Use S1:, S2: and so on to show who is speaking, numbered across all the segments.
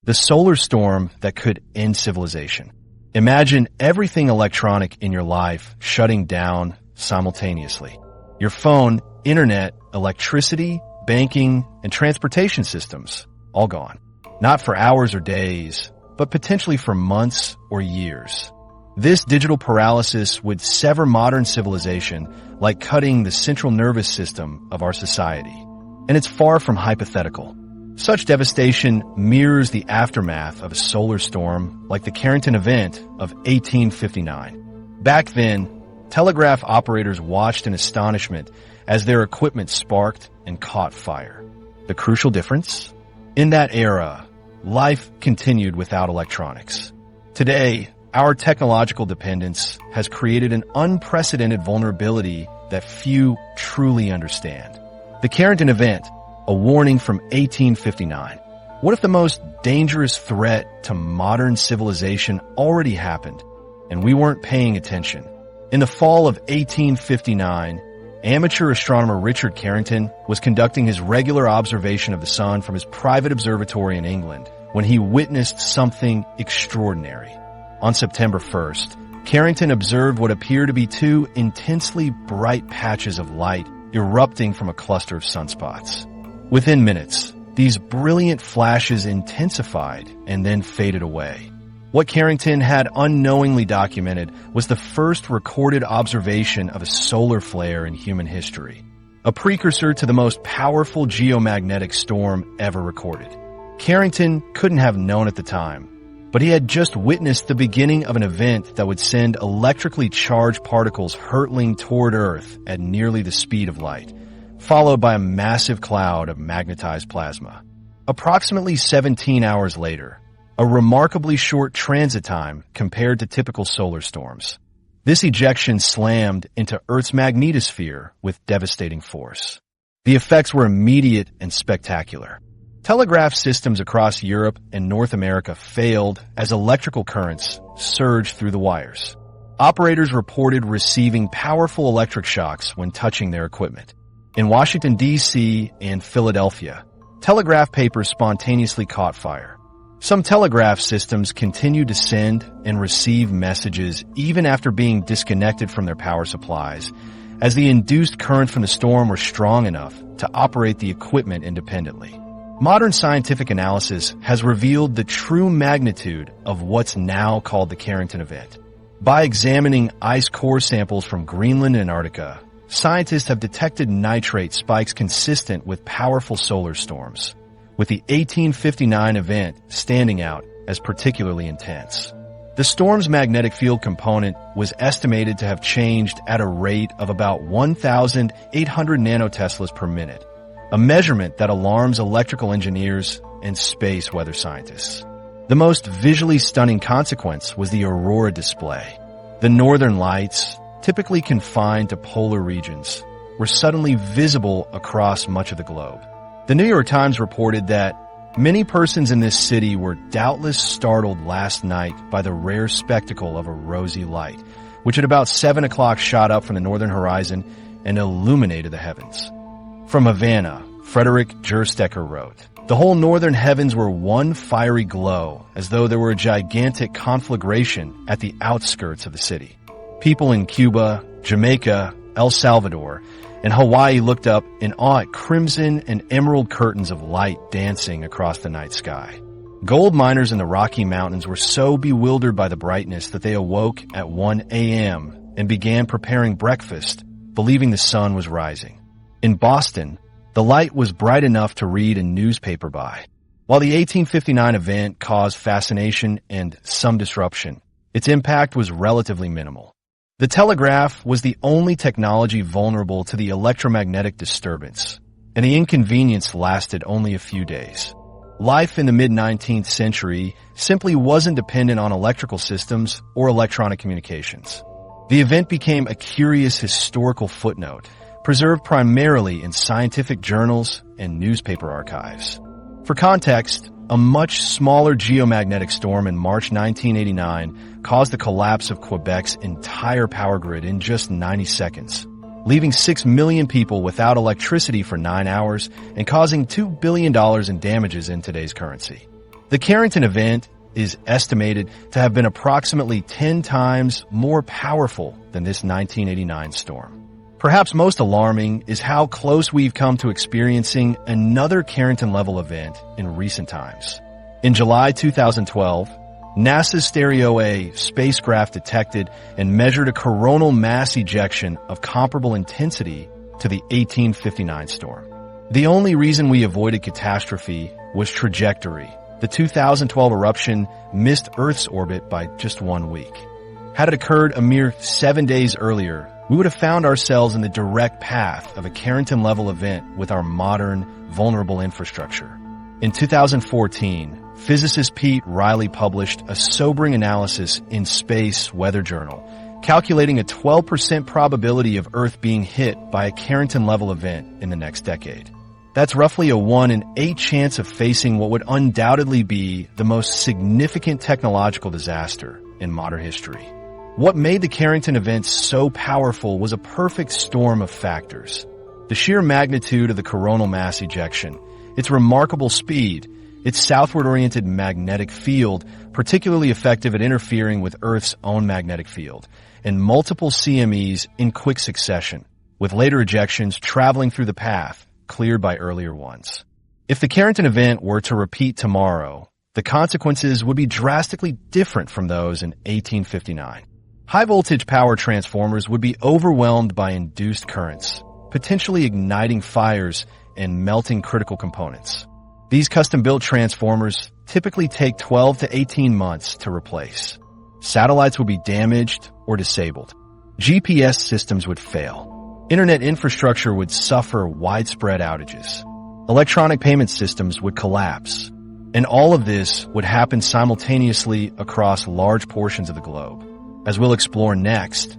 S1: The solar storm that could end civilization. Imagine everything electronic in your life shutting down simultaneously. Your phone, internet, electricity, banking, and transportation systems, all gone. Not for hours or days, but potentially for months or years. This digital paralysis would sever modern civilization like cutting the central nervous system of our society. And it's far from hypothetical. Such devastation mirrors the aftermath of a solar storm like the Carrington Event of 1859. Back then, telegraph operators watched in astonishment as their equipment sparked and caught fire. The crucial difference? In that era, life continued without electronics. Today, our technological dependence has created an unprecedented vulnerability that few truly understand. The Carrington Event, a warning from 1859. What if the most dangerous threat to modern civilization already happened, and we weren't paying attention? In the fall of 1859, amateur astronomer Richard Carrington was conducting his regular observation of the sun from his private observatory in England when he witnessed something extraordinary. On September 1st, Carrington observed what appeared to be two intensely bright patches of light erupting from a cluster of sunspots. Within minutes, these brilliant flashes intensified and then faded away. What Carrington had unknowingly documented was the first recorded observation of a solar flare in human history, a precursor to the most powerful geomagnetic storm ever recorded. Carrington couldn't have known at the time, but he had just witnessed the beginning of an event that would send electrically charged particles hurtling toward Earth at nearly the speed of light, followed by a massive cloud of magnetized plasma. Approximately 17 hours later, a remarkably short transit time compared to typical solar storms. This ejection slammed into Earth's magnetosphere with devastating force. The effects were immediate and spectacular. Telegraph systems across Europe and North America failed as electrical currents surged through the wires. Operators reported receiving powerful electric shocks when touching their equipment. In Washington, D.C. and Philadelphia, telegraph papers spontaneously caught fire. Some telegraph systems continued to send and receive messages even after being disconnected from their power supplies, as the induced current from the storm were strong enough to operate the equipment independently. Modern scientific analysis has revealed the true magnitude of what's now called the Carrington Event. By examining ice core samples from Greenland and Antarctica, scientists have detected nitrate spikes consistent with powerful solar storms, with the 1859 event standing out as particularly intense. The storm's magnetic field component was estimated to have changed at a rate of about 1,800 nanoteslas per minute, a measurement that alarms electrical engineers and space weather scientists. The most visually stunning consequence was the aurora display. The northern lights, typically confined to polar regions, were suddenly visible across much of the globe. The New York Times reported that many persons in this city were doubtless startled last night by the rare spectacle of a rosy light, which at about 7 o'clock shot up from the northern horizon and illuminated the heavens. From Havana, Frederick Jerstecker wrote, "The whole northern heavens were one fiery glow, as though there were a gigantic conflagration at the outskirts of the city. People in Cuba, Jamaica, El Salvador, and Hawaii looked up in awe at crimson and emerald curtains of light dancing across the night sky. Gold miners in the Rocky Mountains were so bewildered by the brightness that they awoke at 1 a.m. and began preparing breakfast, believing the sun was rising. In Boston, the light was bright enough to read a newspaper by. While the 1859 event caused fascination and some disruption, its impact was relatively minimal. The telegraph was the only technology vulnerable to the electromagnetic disturbance, and the inconvenience lasted only a few days. Life in the mid-19th century simply wasn't dependent on electrical systems or electronic communications. The event became a curious historical footnote, preserved primarily in scientific journals and newspaper archives. For context, a much smaller geomagnetic storm in March 1989 caused the collapse of Quebec's entire power grid in just 90 seconds, leaving 6 million people without electricity for 9 hours and causing $2 billion in damages in today's currency. The Carrington Event is estimated to have been approximately 10 times more powerful than this 1989 storm. Perhaps most alarming is how close we've come to experiencing another Carrington-level event in recent times. In July 2012, NASA's Stereo-A spacecraft detected and measured a coronal mass ejection of comparable intensity to the 1859 storm. The only reason we avoided catastrophe was trajectory. The 2012 eruption missed Earth's orbit by just 1 week. Had it occurred a mere 7 days earlier, we would have found ourselves in the direct path of a Carrington-level event with our modern, vulnerable infrastructure. In 2014, physicist Pete Riley published a sobering analysis in Space Weather Journal, calculating a 12% probability of Earth being hit by a Carrington-level event in the next decade. That's roughly a 1 in 8 chance of facing what would undoubtedly be the most significant technological disaster in modern history. What made the Carrington Event so powerful was a perfect storm of factors. The sheer magnitude of the coronal mass ejection, its remarkable speed, its southward-oriented magnetic field, particularly effective at interfering with Earth's own magnetic field, and multiple CMEs in quick succession, with later ejections traveling through the path cleared by earlier ones. If the Carrington Event were to repeat tomorrow, the consequences would be drastically different from those in 1859. High-voltage power transformers would be overwhelmed by induced currents, potentially igniting fires and melting critical components. These custom-built transformers typically take 12 to 18 months to replace. Satellites would be damaged or disabled. GPS systems would fail. Internet infrastructure would suffer widespread outages. Electronic payment systems would collapse. And all of this would happen simultaneously across large portions of the globe. As we'll explore next,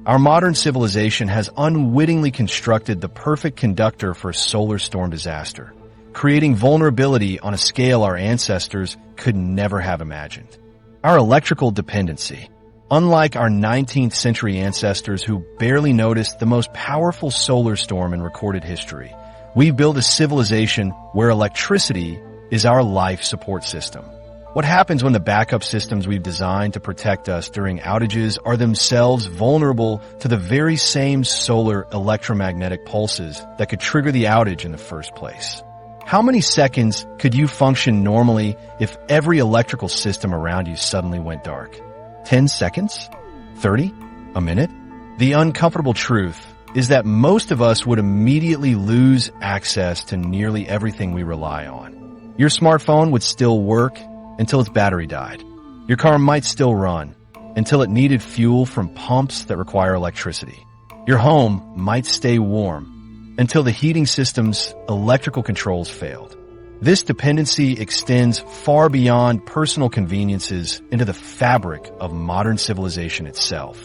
S1: our modern civilization has unwittingly constructed the perfect conductor for a solar storm disaster, creating vulnerability on a scale our ancestors could never have imagined. Our electrical dependency. Unlike our 19th century ancestors who barely noticed the most powerful solar storm in recorded history, we've built a civilization where electricity is our life support system. What happens when the backup systems we've designed to protect us during outages are themselves vulnerable to the very same solar electromagnetic pulses that could trigger the outage in the first place? How many seconds could you function normally if every electrical system around you suddenly went dark? 10 seconds? 30? A minute? The uncomfortable truth is that most of us would immediately lose access to nearly everything we rely on. Your smartphone would still work until its battery died. Your car might still run until it needed fuel from pumps that require electricity. Your home might stay warm until the heating system's electrical controls failed. This dependency extends far beyond personal conveniences into the fabric of modern civilization itself.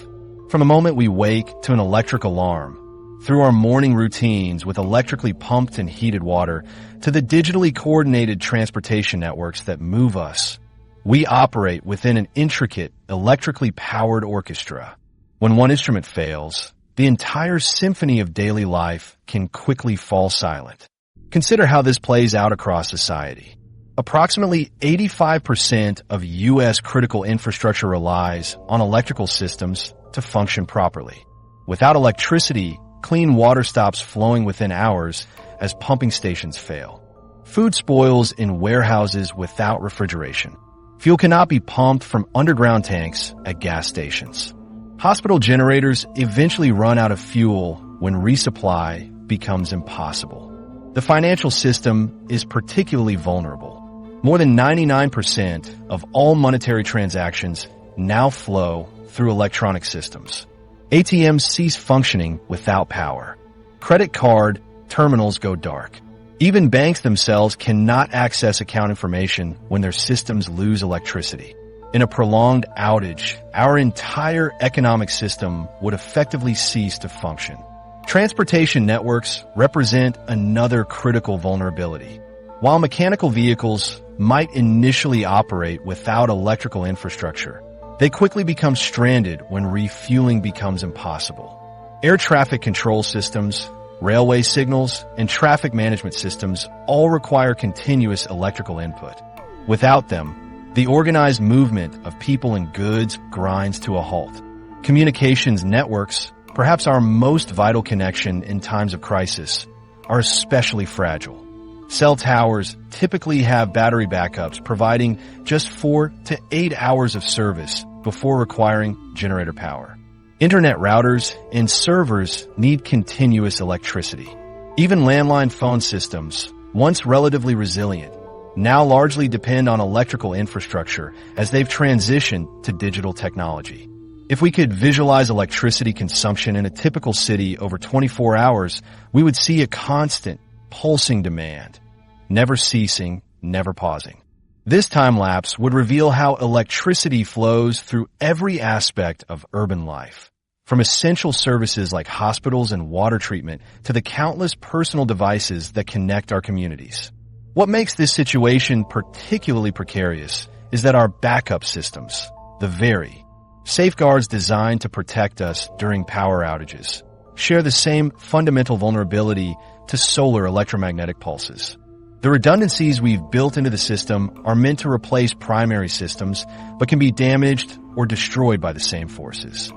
S1: From the moment we wake to an electric alarm, through our morning routines with electrically pumped and heated water, to the digitally coordinated transportation networks that move us, we operate within an intricate, electrically powered orchestra. When one instrument fails, the entire symphony of daily life can quickly fall silent. Consider how this plays out across society. Approximately 85% of U.S. critical infrastructure relies on electrical systems to function properly. Without electricity, clean water stops flowing within hours as pumping stations fail. Food spoils in warehouses without refrigeration. Fuel cannot be pumped from underground tanks at gas stations. Hospital generators eventually run out of fuel when resupply becomes impossible. The financial system is particularly vulnerable. More than 99% of all monetary transactions now flow through electronic systems. ATMs cease functioning without power. Credit card terminals go dark. Even banks themselves cannot access account information when their systems lose electricity. In a prolonged outage, our entire economic system would effectively cease to function. Transportation networks represent another critical vulnerability. While mechanical vehicles might initially operate without electrical infrastructure, they quickly become stranded when refueling becomes impossible. Air traffic control systems, railway signals, and traffic management systems all require continuous electrical input. Without them, the organized movement of people and goods grinds to a halt. Communications networks, perhaps our most vital connection in times of crisis, are especially fragile. Cell towers typically have battery backups providing just 4 to 8 hours of service before requiring generator power. Internet routers and servers need continuous electricity. Even landline phone systems, once relatively resilient, now largely depend on electrical infrastructure as they've transitioned to digital technology. If we could visualize electricity consumption in a typical city over 24 hours, we would see a constant, pulsing demand, never ceasing, never pausing. This time lapse would reveal how electricity flows through every aspect of urban life, from essential services like hospitals and water treatment to the countless personal devices that connect our communities. What makes this situation particularly precarious is that our backup systems, the very safeguards designed to protect us during power outages, share the same fundamental vulnerability to solar electromagnetic pulses. The redundancies we've built into the system are meant to replace primary systems, but can be damaged or destroyed by the same forces.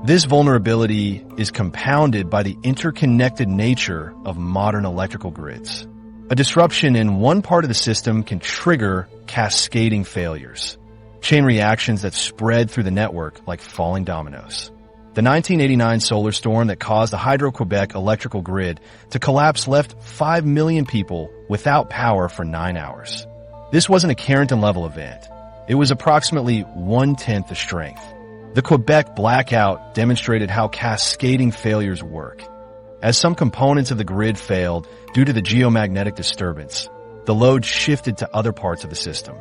S1: This vulnerability is compounded by the interconnected nature of modern electrical grids. A disruption in one part of the system can trigger cascading failures, chain reactions that spread through the network like falling dominoes. The 1989 solar storm that caused the Hydro-Quebec electrical grid to collapse left 5 million people without power for 9 hours. This wasn't a Carrington-level event. It was approximately 1/10 the strength. The Quebec blackout demonstrated how cascading failures work. As some components of the grid failed due to the geomagnetic disturbance, the load shifted to other parts of the system.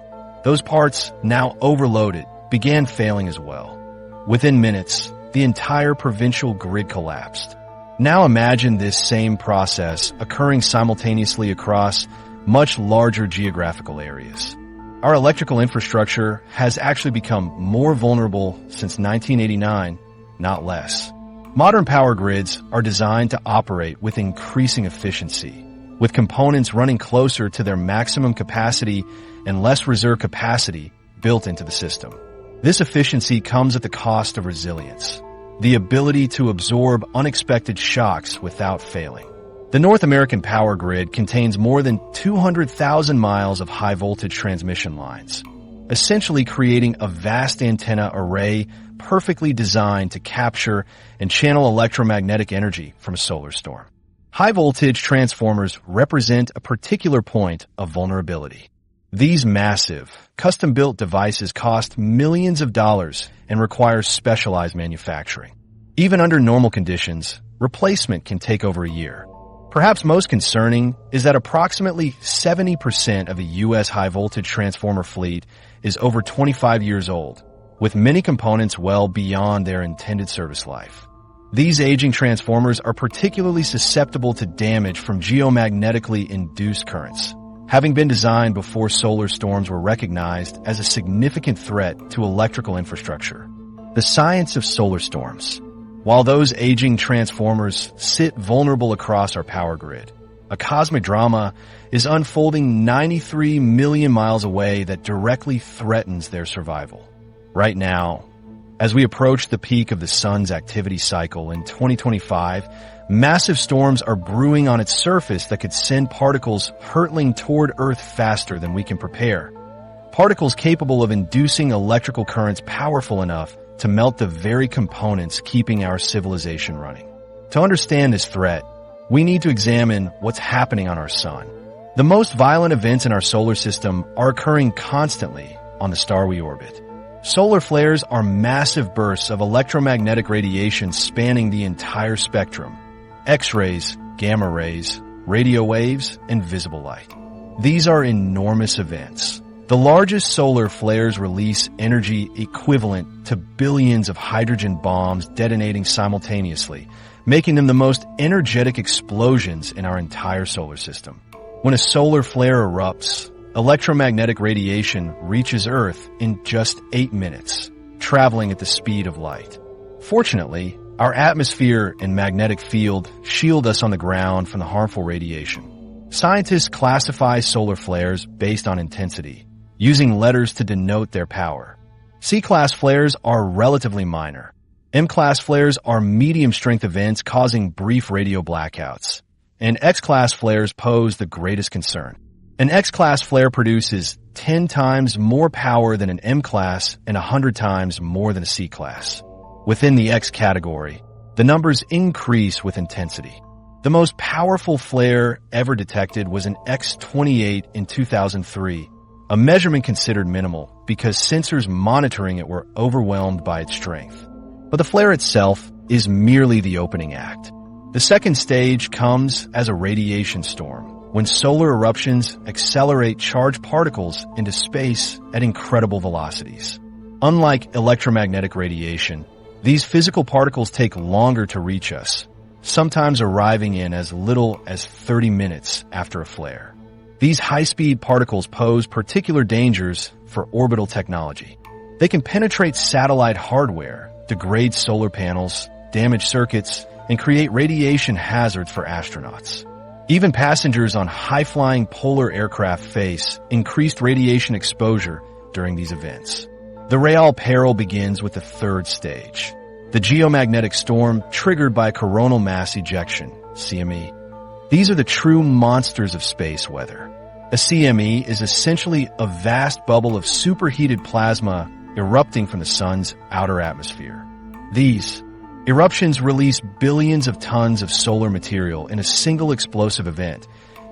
S1: Those parts, now overloaded, began failing as well. Within minutes, the entire provincial grid collapsed. Now imagine this same process occurring simultaneously across much larger geographical areas. Our electrical infrastructure has actually become more vulnerable since 1989, not less. Modern power grids are designed to operate with increasing efficiency, with components running closer to their maximum capacity and less reserve capacity built into the system. This efficiency comes at the cost of resilience, the ability to absorb unexpected shocks without failing. The North American power grid contains more than 200,000 miles of high-voltage transmission lines, essentially creating a vast antenna array perfectly designed to capture and channel electromagnetic energy from a solar storm. High-voltage transformers represent a particular point of vulnerability. These massive, custom-built devices cost millions of dollars and require specialized manufacturing. Even under normal conditions, replacement can take over a year. Perhaps most concerning is that approximately 70% of the U.S. high-voltage transformer fleet is over 25 years old, with many components well beyond their intended service life. These aging transformers are particularly susceptible to damage from geomagnetically induced currents, having been designed before solar storms were recognized as a significant threat to electrical infrastructure. The science of solar storms. While those aging transformers sit vulnerable across our power grid, a cosmic drama is unfolding 93 million miles away that directly threatens their survival. Right now, as we approach the peak of the sun's activity cycle in 2025, massive storms are brewing on its surface that could send particles hurtling toward Earth faster than we can prepare. Particles capable of inducing electrical currents powerful enough to melt the very components keeping our civilization running. To understand this threat, we need to examine what's happening on our sun. The most violent events in our solar system are occurring constantly on the star we orbit. Solar flares are massive bursts of electromagnetic radiation spanning the entire spectrum: X-rays, gamma rays, radio waves, and visible light. These are enormous events. The largest solar flares release energy equivalent to billions of hydrogen bombs detonating simultaneously, making them the most energetic explosions in our entire solar system. When a solar flare erupts, electromagnetic radiation reaches Earth in just 8 minutes, traveling at the speed of light. Fortunately, our atmosphere and magnetic field shield us on the ground from the harmful radiation. Scientists classify solar flares based on intensity, using letters to denote their power. C-class flares are relatively minor. M-class flares are medium-strength events causing brief radio blackouts. And X-class flares pose the greatest concern. An X-class flare produces 10 times more power than an M-class and 100 times more than a C-class. Within the X category, the numbers increase with intensity. The most powerful flare ever detected was an X28 in 2003, a measurement considered minimal because sensors monitoring it were overwhelmed by its strength. But the flare itself is merely the opening act. The second stage comes as a radiation storm, when solar eruptions accelerate charged particles into space at incredible velocities. Unlike electromagnetic radiation, these physical particles take longer to reach us, sometimes arriving in as little as 30 minutes after a flare. These high-speed particles pose particular dangers for orbital technology. They can penetrate satellite hardware, degrade solar panels, damage circuits, and create radiation hazards for astronauts. Even passengers on high-flying polar aircraft face increased radiation exposure during these events. The real peril begins with the third stage, the geomagnetic storm triggered by coronal mass ejection, CME. These are the true monsters of space weather. A CME is essentially a vast bubble of superheated plasma erupting from the sun's outer atmosphere. These eruptions release billions of tons of solar material in a single explosive event,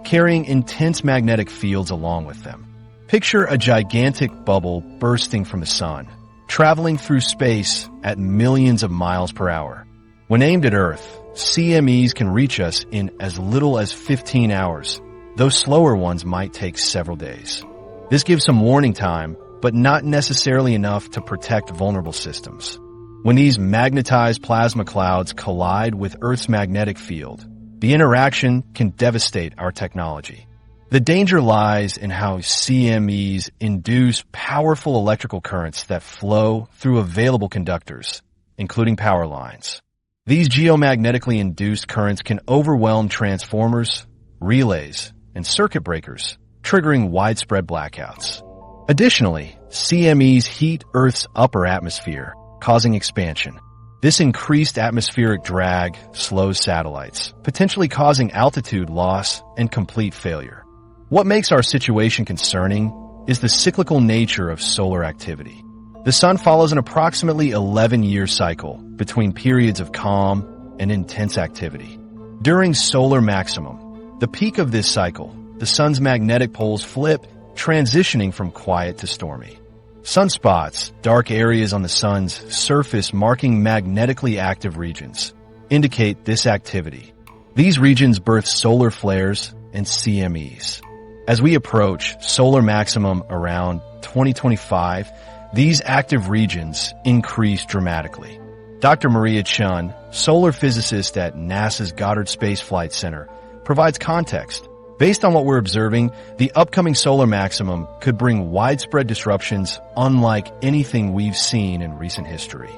S1: carrying intense magnetic fields along with them. Picture a gigantic bubble bursting from the sun, traveling through space at millions of miles per hour. When aimed at Earth, CMEs can reach us in as little as 15 hours, though slower ones might take several days. This gives some warning time, but not necessarily enough to protect vulnerable systems. When these magnetized plasma clouds collide with Earth's magnetic field, the interaction can devastate our technology. The danger lies in how CMEs induce powerful electrical currents that flow through available conductors, including power lines. These geomagnetically induced currents can overwhelm transformers, relays, and circuit breakers, triggering widespread blackouts. Additionally, CMEs heat Earth's upper atmosphere, causing expansion. This increased atmospheric drag slows satellites, potentially causing altitude loss and complete failure. What makes our situation concerning is the cyclical nature of solar activity. The sun follows an approximately 11-year cycle between periods of calm and intense activity. During solar maximum, the peak of this cycle, the sun's magnetic poles flip, transitioning from quiet to stormy. Sunspots, dark areas on the sun's surface marking magnetically active regions, indicate this activity. These regions birth solar flares and CMEs. As we approach solar maximum around 2025, these active regions increase dramatically. Dr. Maria Chun, solar physicist at NASA's Goddard Space Flight Center, provides context. Based on what we're observing, the upcoming solar maximum could bring widespread disruptions unlike anything we've seen in recent history.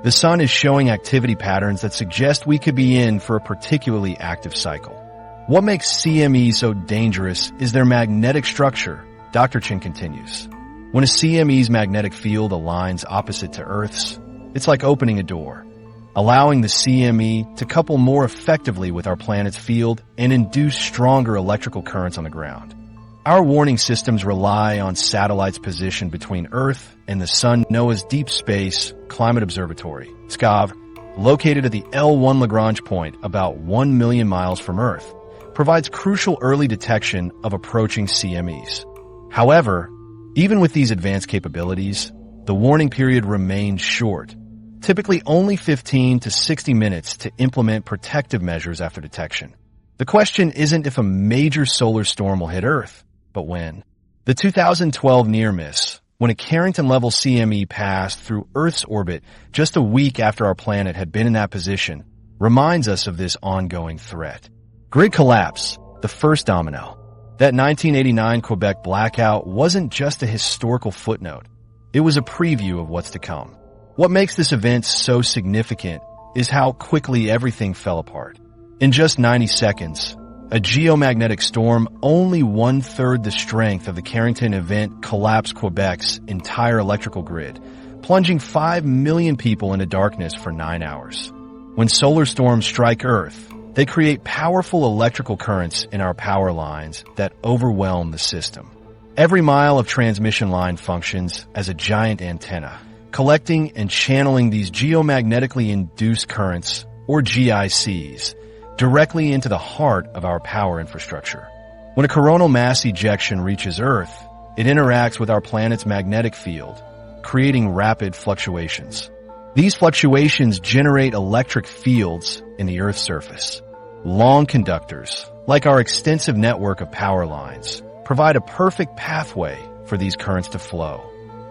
S1: The sun is showing activity patterns that suggest we could be in for a particularly active cycle. What makes CME so dangerous is their magnetic structure, Dr. Chin continues. When a CME's magnetic field aligns opposite to Earth's, it's like opening a door, allowing the CME to couple more effectively with our planet's field and induce stronger electrical currents on the ground. Our warning systems rely on satellites positioned between Earth and the Sun, known as Deep Space Climate Observatory, SCOV, located at the L1 Lagrange point about 1 million miles from Earth, provides crucial early detection of approaching CMEs. However, even with these advanced capabilities, the warning period remains short, typically only 15 to 60 minutes to implement protective measures after detection. The question isn't if a major solar storm will hit Earth, but when. The 2012 near miss, when a Carrington-level CME passed through Earth's orbit just a week after our planet had been in that position, reminds us of this ongoing threat. Grid collapse, the first domino. That 1989 Quebec blackout wasn't just a historical footnote. It was a preview of what's to come. What makes this event so significant is how quickly everything fell apart. In just 90 seconds, A geomagnetic storm only one-third the strength of the Carrington Event collapsed Quebec's entire electrical grid, plunging 5 million people into darkness for 9 hours. When solar storms strike Earth, they create powerful electrical currents in our power lines that overwhelm the system. Every mile of transmission line functions as a giant antenna, collecting and channeling these geomagnetically induced currents, or GICs, directly into the heart of our power infrastructure. When a coronal mass ejection reaches Earth, it interacts with our planet's magnetic field, creating rapid fluctuations. These fluctuations generate electric fields in the Earth's surface. Long conductors, like our extensive network of power lines, provide a perfect pathway for these currents to flow.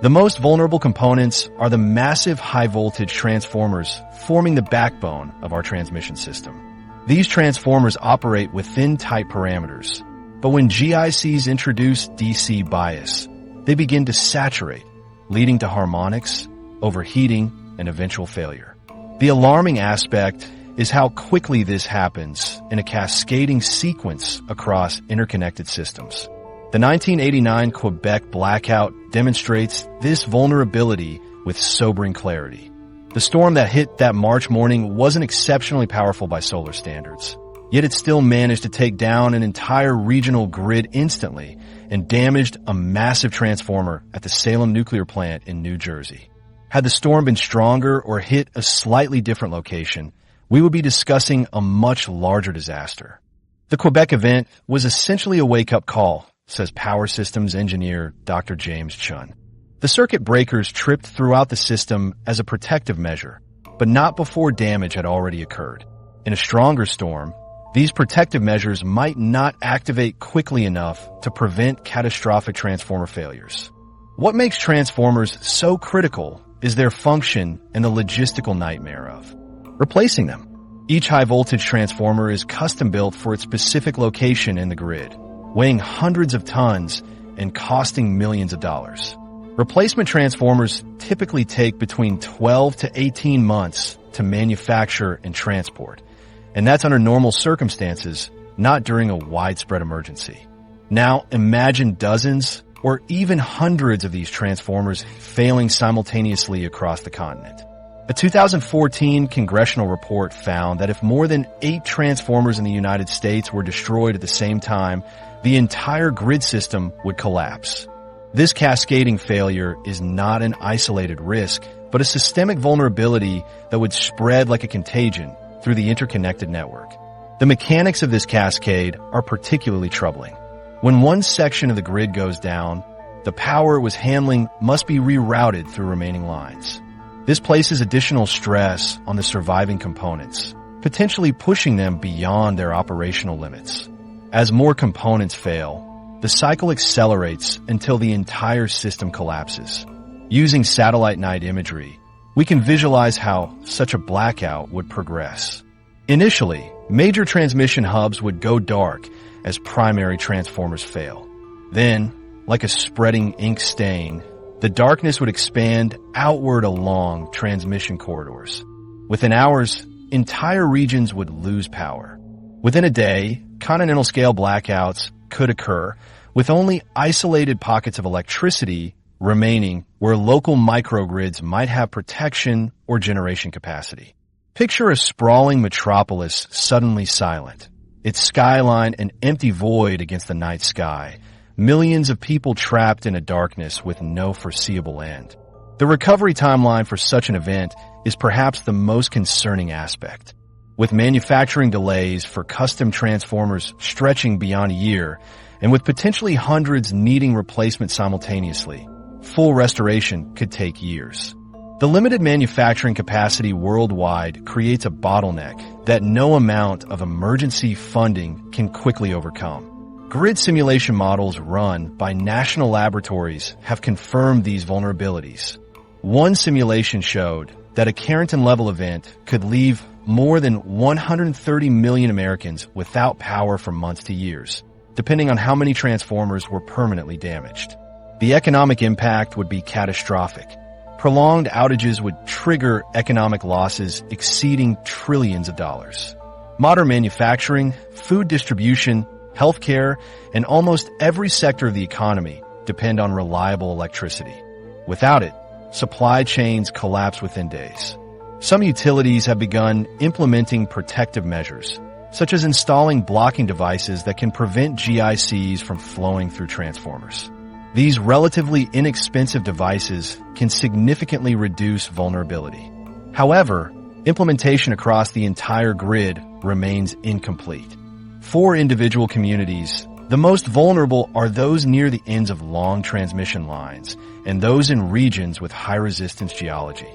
S1: The most vulnerable components are the massive high-voltage transformers forming the backbone of our transmission system. These transformers operate within tight parameters, but when GICs introduce DC bias, they begin to saturate, leading to harmonics, overheating, and eventual failure. The alarming aspect is how quickly this happens in a cascading sequence across interconnected systems. The 1989 Quebec blackout demonstrates this vulnerability with sobering clarity. The storm that hit that March morning wasn't exceptionally powerful by solar standards, yet it still managed to take down an entire regional grid instantly and damaged a massive transformer at the Salem nuclear plant in New Jersey. Had the storm been stronger or hit a slightly different location, we would be discussing a much larger disaster. The Quebec event was essentially a wake-up call, says Power Systems engineer Dr. James Chun. The circuit breakers tripped throughout the system as a protective measure, but not before damage had already occurred. In a stronger storm, these protective measures might not activate quickly enough to prevent catastrophic transformer failures. What makes transformers so critical is their function and the logistical nightmare of replacing them. Each high-voltage transformer is custom-built for its specific location in the grid, weighing hundreds of tons and costing millions of dollars. Replacement transformers typically take between 12 to 18 months to manufacture and transport, and that's under normal circumstances, not during a widespread emergency. Now imagine dozens or even hundreds of these transformers failing simultaneously across the continent. A 2014 congressional report found that if more than 8 transformers in the United States were destroyed at the same time, the entire grid system would collapse. This cascading failure is not an isolated risk, but a systemic vulnerability that would spread like a contagion through the interconnected network. The mechanics of this cascade are particularly troubling. When one section of the grid goes down, the power it was handling must be rerouted through remaining lines. This places additional stress on the surviving components, potentially pushing them beyond their operational limits. As more components fail, the cycle accelerates until the entire system collapses. Using satellite night imagery, we can visualize how such a blackout would progress. Initially, major transmission hubs would go dark as primary transformers fail. Then, like a spreading ink stain, the darkness would expand outward along transmission corridors. Within hours, entire regions would lose power. Within a day, continental-scale blackouts could occur, with only isolated pockets of electricity remaining where local microgrids might have protection or generation capacity. Picture a sprawling metropolis suddenly silent, its skyline an empty void against the night sky, millions of people trapped in a darkness with no foreseeable end. The recovery timeline for such an event is perhaps the most concerning aspect. With manufacturing delays for custom transformers stretching beyond a year, and with potentially hundreds needing replacement simultaneously, full restoration could take years. The limited manufacturing capacity worldwide creates a bottleneck that no amount of emergency funding can quickly overcome. Grid simulation models run by national laboratories have confirmed these vulnerabilities. One simulation showed that a Carrington-level event could leave more than 130 million Americans without power for months to years, depending on how many transformers were permanently damaged. The economic impact would be catastrophic. Prolonged outages would trigger economic losses exceeding trillions of dollars. Modern manufacturing, food distribution, healthcare, and almost every sector of the economy depend on reliable electricity. Without it, supply chains collapse within days. Some utilities have begun implementing protective measures, such as installing blocking devices that can prevent GICs from flowing through transformers. These relatively inexpensive devices can significantly reduce vulnerability. However, implementation across the entire grid remains incomplete. For individual communities, the most vulnerable are those near the ends of long transmission lines and those in regions with high-resistance geology.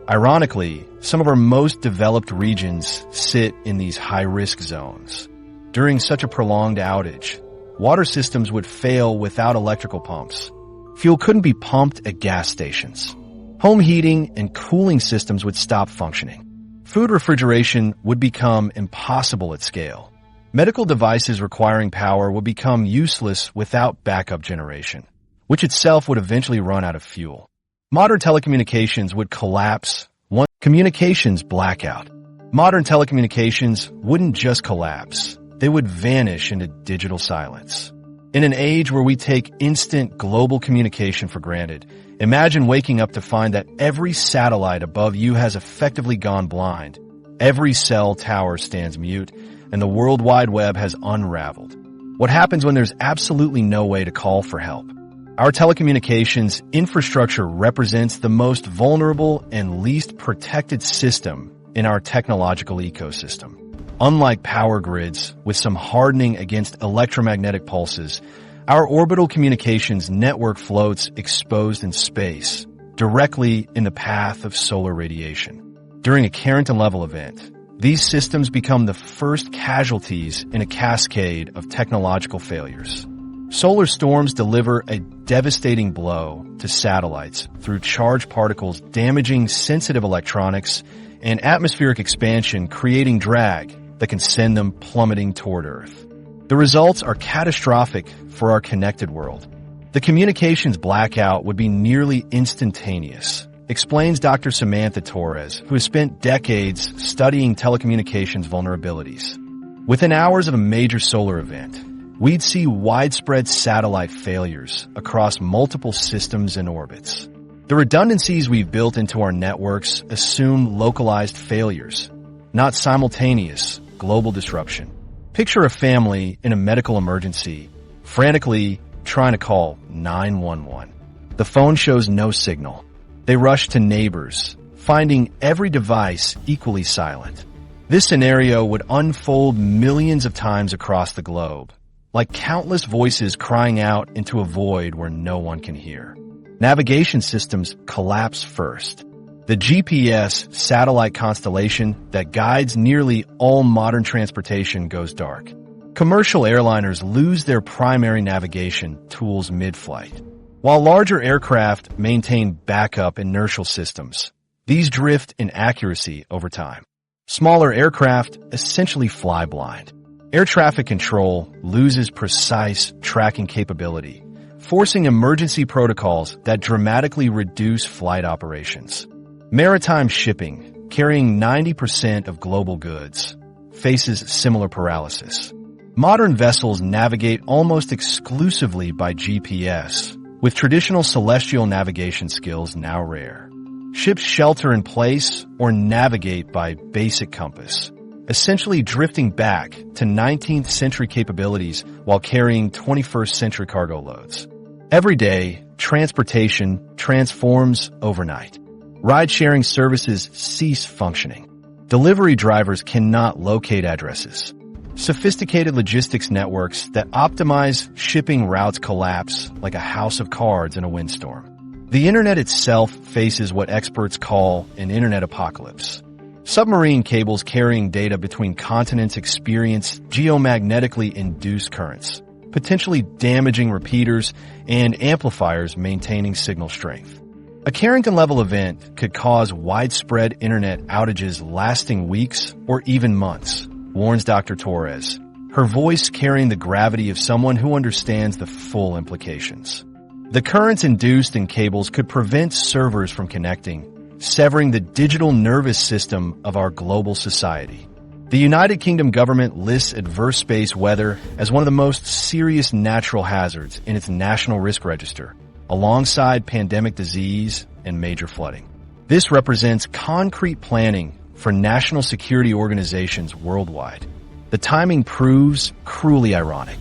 S1: Ironically, some of our most developed regions sit in these high-risk zones. During such a prolonged outage, water systems would fail without electrical pumps. Fuel couldn't be pumped at gas stations. Home heating and cooling systems would stop functioning. Food refrigeration would become impossible at scale. Medical devices requiring power would become useless without backup generation, which itself would eventually run out of fuel. Modern telecommunications would collapse. One communications blackout. Modern telecommunications wouldn't just collapse. They would vanish into digital silence. In an age where we take instant global communication for granted, imagine waking up to find that every satellite above you has effectively gone blind. Every cell tower stands mute, and the World Wide Web has unraveled. What happens when there's absolutely no way to call for help? Our telecommunications infrastructure represents the most vulnerable and least protected system in our technological ecosystem. Unlike power grids, with some hardening against electromagnetic pulses, our orbital communications network floats exposed in space, directly in the path of solar radiation. During a Carrington-level event, these systems become the first casualties in a cascade of technological failures. Solar storms deliver a devastating blow to satellites through charged particles damaging sensitive electronics and atmospheric expansion creating drag that can send them plummeting toward Earth. The results are catastrophic for our connected world. The communications blackout would be nearly instantaneous, explains Dr. Samantha Torres, who has spent decades studying telecommunications vulnerabilities. Within hours of a major solar event, we'd see widespread satellite failures across multiple systems and orbits. The redundancies we've built into our networks assume localized failures, not simultaneous global disruption. Picture a family in a medical emergency, frantically trying to call 911. The phone shows no signal. They rush to neighbors, finding every device equally silent. This scenario would unfold millions of times across the globe, like countless voices crying out into a void where no one can hear. Navigation systems collapse first. The GPS satellite constellation that guides nearly all modern transportation goes dark. Commercial airliners lose their primary navigation tools mid-flight. While larger aircraft maintain backup inertial systems, these drift in accuracy over time. Smaller aircraft essentially fly blind. Air traffic control loses precise tracking capability, forcing emergency protocols that dramatically reduce flight operations. Maritime shipping, carrying 90% of global goods, faces similar paralysis. Modern vessels navigate almost exclusively by GPS, with traditional celestial navigation skills now rare. Ships shelter in place or navigate by basic compass, essentially drifting back to 19th century capabilities while carrying 21st century cargo loads. Every day, transportation transforms overnight. Ride-sharing services cease functioning. Delivery drivers cannot locate addresses. Sophisticated logistics networks that optimize shipping routes collapse like a house of cards in a windstorm. The internet itself faces what experts call an internet apocalypse. Submarine cables carrying data between continents experience geomagnetically induced currents, potentially damaging repeaters and amplifiers maintaining signal strength. A Carrington-level event could cause widespread internet outages lasting weeks or even months, warns Dr. Torres, her voice carrying the gravity of someone who understands the full implications. The currents induced in cables could prevent servers from connecting, severing the digital nervous system of our global society. The United Kingdom government lists adverse space weather as one of the most serious natural hazards in its national risk register, alongside pandemic disease and major flooding. This represents concrete planning for national security organizations worldwide. The timing proves cruelly ironic.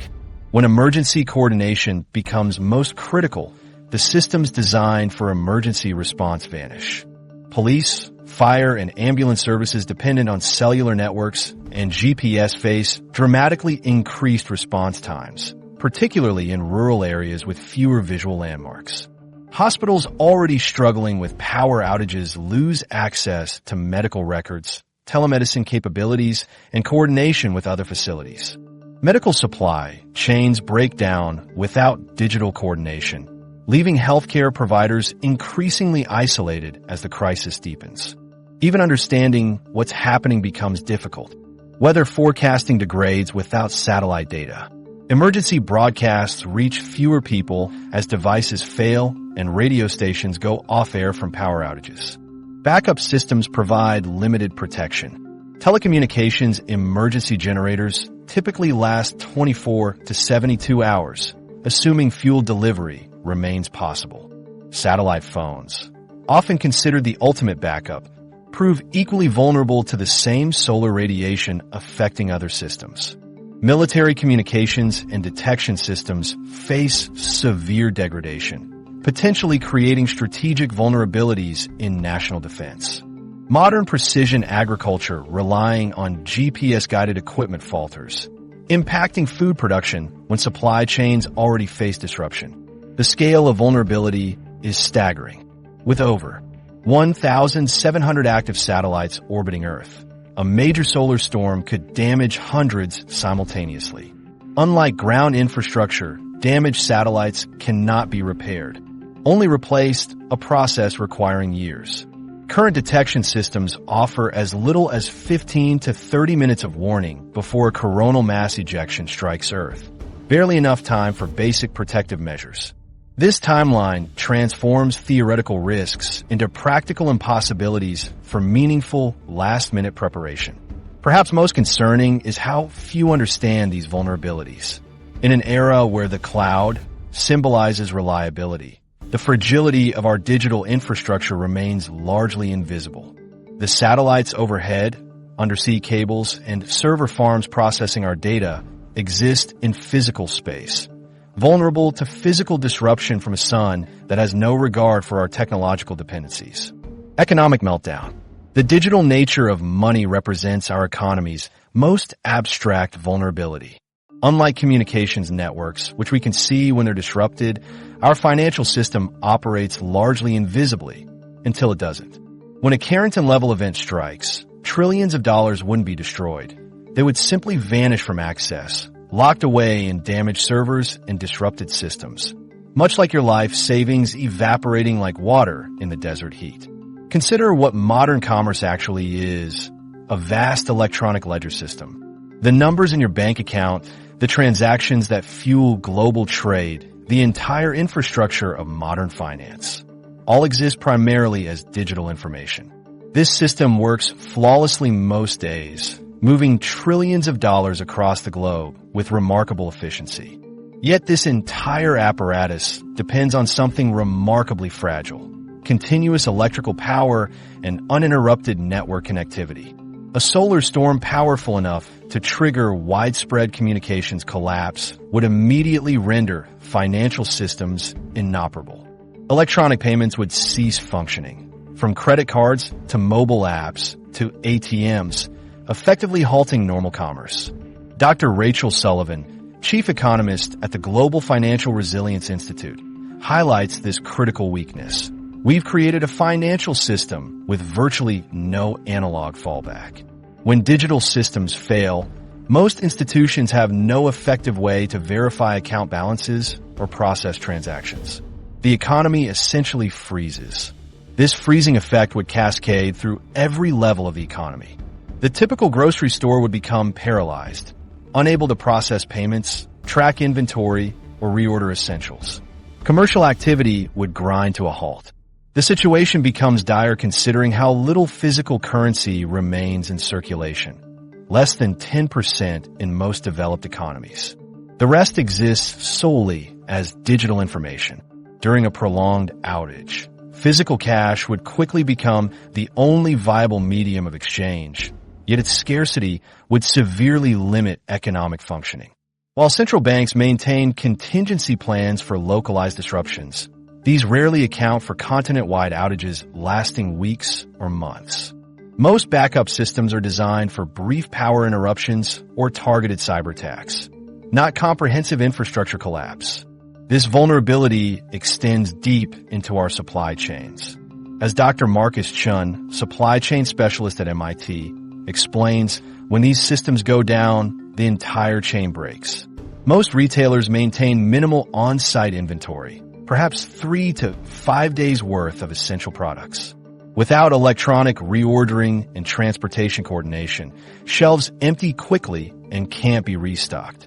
S1: When emergency coordination becomes most critical, the systems designed for emergency response vanish. Police, fire, and ambulance services dependent on cellular networks and GPS face dramatically increased response times, particularly in rural areas with fewer visual landmarks. Hospitals already struggling with power outages lose access to medical records, telemedicine capabilities, and coordination with other facilities. Medical supply chains break down without digital coordination, leaving healthcare providers increasingly isolated as the crisis deepens. Even understanding what's happening becomes difficult. Weather forecasting degrades without satellite data. Emergency broadcasts reach fewer people as devices fail and radio stations go off-air from power outages. Backup systems provide limited protection. Telecommunications emergency generators typically last 24 to 72 hours, assuming fuel delivery remains possible. Satellite phones, often considered the ultimate backup, prove equally vulnerable to the same solar radiation affecting other systems. Military communications and detection systems face severe degradation, potentially creating strategic vulnerabilities in national defense. Modern precision agriculture relying on GPS-guided equipment falters, impacting food production when supply chains already face disruption. The scale of vulnerability is staggering, with over 1,700 active satellites orbiting Earth. A major solar storm could damage hundreds simultaneously. Unlike ground infrastructure, damaged satellites cannot be repaired, only replaced, a process requiring years. Current detection systems offer as little as 15 to 30 minutes of warning before a coronal mass ejection strikes Earth, barely enough time for basic protective measures. This timeline transforms theoretical risks into practical impossibilities for meaningful, last-minute preparation. Perhaps most concerning is how few understand these vulnerabilities. In an era where the cloud symbolizes reliability, the fragility of our digital infrastructure remains largely invisible. The satellites overhead, undersea cables, and server farms processing our data exist in physical space, vulnerable to physical disruption from a sun that has no regard for our technological dependencies. Economic meltdown. The digital nature of money represents our economy's most abstract vulnerability. Unlike communications networks, which we can see when they're disrupted, our financial system operates largely invisibly until it doesn't. When a Carrington-level event strikes, trillions of dollars wouldn't be destroyed. They would simply vanish from access, locked away in damaged servers and disrupted systems, much like your life savings evaporating like water in the desert heat. Consider what modern commerce actually is: a vast electronic ledger system. The numbers in your bank account, the transactions that fuel global trade, the entire infrastructure of modern finance, all exist primarily as digital information. This system works flawlessly most days, moving trillions of dollars across the globe with remarkable efficiency. Yet this entire apparatus depends on something remarkably fragile: continuous electrical power and uninterrupted network connectivity. A solar storm powerful enough to trigger widespread communications collapse would immediately render financial systems inoperable. Electronic payments would cease functioning, from credit cards to mobile apps to ATMs, effectively halting normal commerce. Dr. Rachel Sullivan, chief economist at the Global Financial Resilience Institute, highlights this critical weakness. We've created a financial system with virtually no analog fallback. When digital systems fail, most institutions have no effective way to verify account balances or process transactions. The economy essentially freezes. This freezing effect would cascade through every level of the economy. The typical grocery store would become paralyzed, unable to process payments, track inventory, or reorder essentials. Commercial activity would grind to a halt. The situation becomes dire considering how little physical currency remains in circulation. less than 10% in most developed economies. The rest exists solely as digital information. During a prolonged outage, physical cash would quickly become the only viable medium of exchange, yet its scarcity would severely limit economic functioning. While central banks maintain contingency plans for localized disruptions, these rarely account for continent-wide outages lasting weeks or months. Most backup systems are designed for brief power interruptions or targeted cyber attacks, not comprehensive infrastructure collapse. This vulnerability extends deep into our supply chains. As Dr. Marcus Chun, supply chain specialist at MIT, explains, when these systems go down, the entire chain breaks. Most retailers maintain minimal on-site inventory, perhaps 3 to 5 days worth of essential products. Without electronic reordering and transportation coordination, shelves empty quickly and can't be restocked.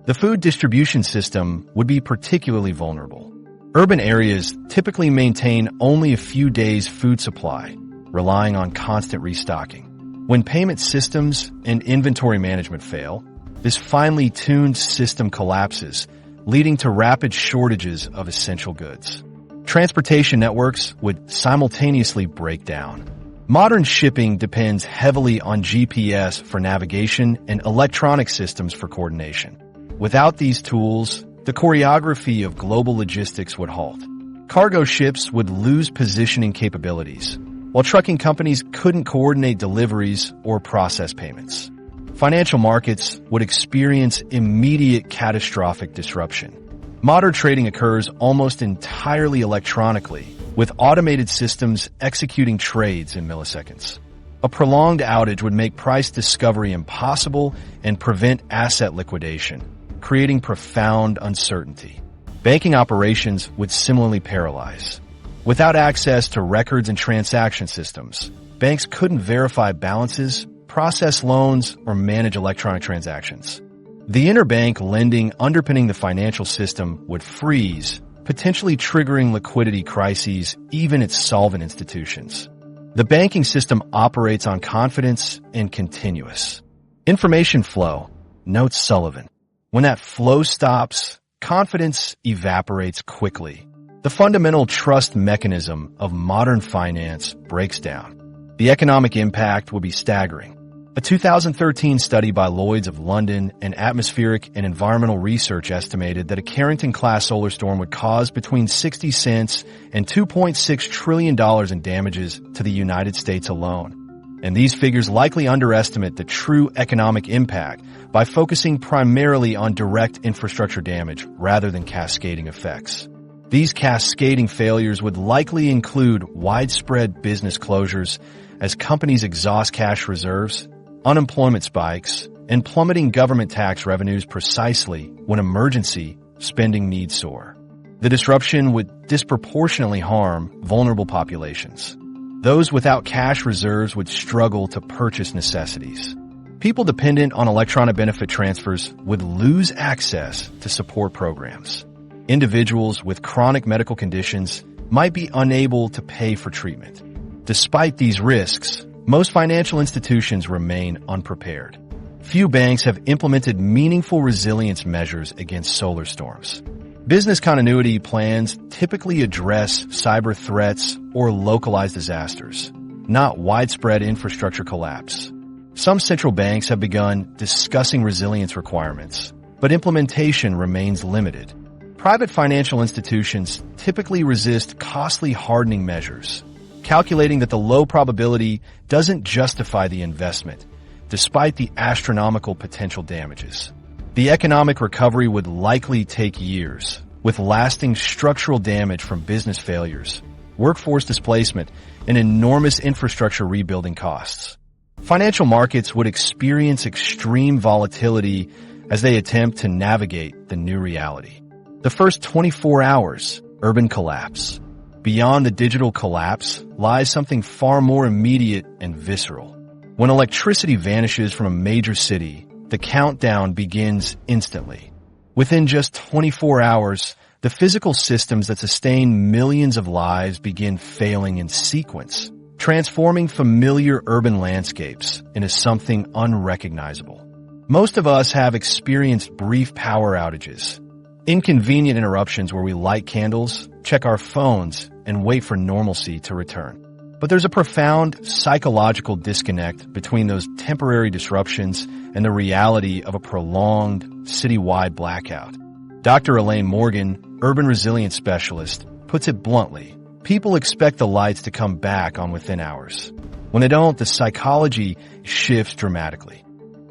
S1: The food distribution system would be particularly vulnerable. Urban areas typically maintain only a few days' food supply, relying on constant restocking. When payment systems and inventory management fail, this finely tuned system collapses, leading to rapid shortages of essential goods. Transportation networks would simultaneously break down. Modern shipping depends heavily on GPS for navigation and electronic systems for coordination. Without these tools, the choreography of global logistics would halt. Cargo ships would lose positioning capabilities, while trucking companies couldn't coordinate deliveries or process payments. Financial markets would experience immediate catastrophic disruption. Modern trading occurs almost entirely electronically, with automated systems executing trades in milliseconds. A prolonged outage would make price discovery impossible and prevent asset liquidation, creating profound uncertainty. Banking operations would similarly paralyze. Without access to records and transaction systems, banks couldn't verify balances, process loans, or manage electronic transactions. The interbank lending underpinning the financial system would freeze, potentially triggering liquidity crises even at solvent institutions. The banking system operates on confidence and continuous information flow, notes Sullivan. When that flow stops, confidence evaporates quickly. The fundamental trust mechanism of modern finance breaks down. The economic impact would be staggering. A 2013 study by Lloyds of London and Atmospheric and Environmental Research estimated that a Carrington-class solar storm would cause between 60 cents and $2.6 trillion in damages to the United States alone. And these figures likely underestimate the true economic impact by focusing primarily on direct infrastructure damage rather than cascading effects. These cascading failures would likely include widespread business closures as companies exhaust cash reserves, unemployment spikes, and plummeting government tax revenues precisely when emergency spending needs soar. The disruption would disproportionately harm vulnerable populations. Those without cash reserves would struggle to purchase necessities. People dependent on electronic benefit transfers would lose access to support programs. Individuals with chronic medical conditions might be unable to pay for treatment. Despite these risks, most financial institutions remain unprepared. Few banks have implemented meaningful resilience measures against solar storms. Business continuity plans typically address cyber threats or localized disasters, not widespread infrastructure collapse. Some central banks have begun discussing resilience requirements, but implementation remains limited. Private financial institutions typically resist costly hardening measures, calculating that the low probability doesn't justify the investment, despite the astronomical potential damages. The economic recovery would likely take years, with lasting structural damage from business failures, workforce displacement, and enormous infrastructure rebuilding costs. Financial markets would experience extreme volatility as they attempt to navigate the new reality. The first 24 hours, urban collapse. Beyond the digital collapse lies something far more immediate and visceral. When electricity vanishes from a major city, the countdown begins instantly. Within just 24 hours, the physical systems that sustain millions of lives begin failing in sequence, transforming familiar urban landscapes into something unrecognizable. Most of us have experienced brief power outages, inconvenient interruptions where we light candles, check our phones, and wait for normalcy to return. But there's a profound psychological disconnect between those temporary disruptions and the reality of a prolonged, citywide blackout. Dr. Elaine Morgan, urban resilience specialist, puts it bluntly. People expect the lights to come back on within hours. When they don't, the psychology shifts dramatically.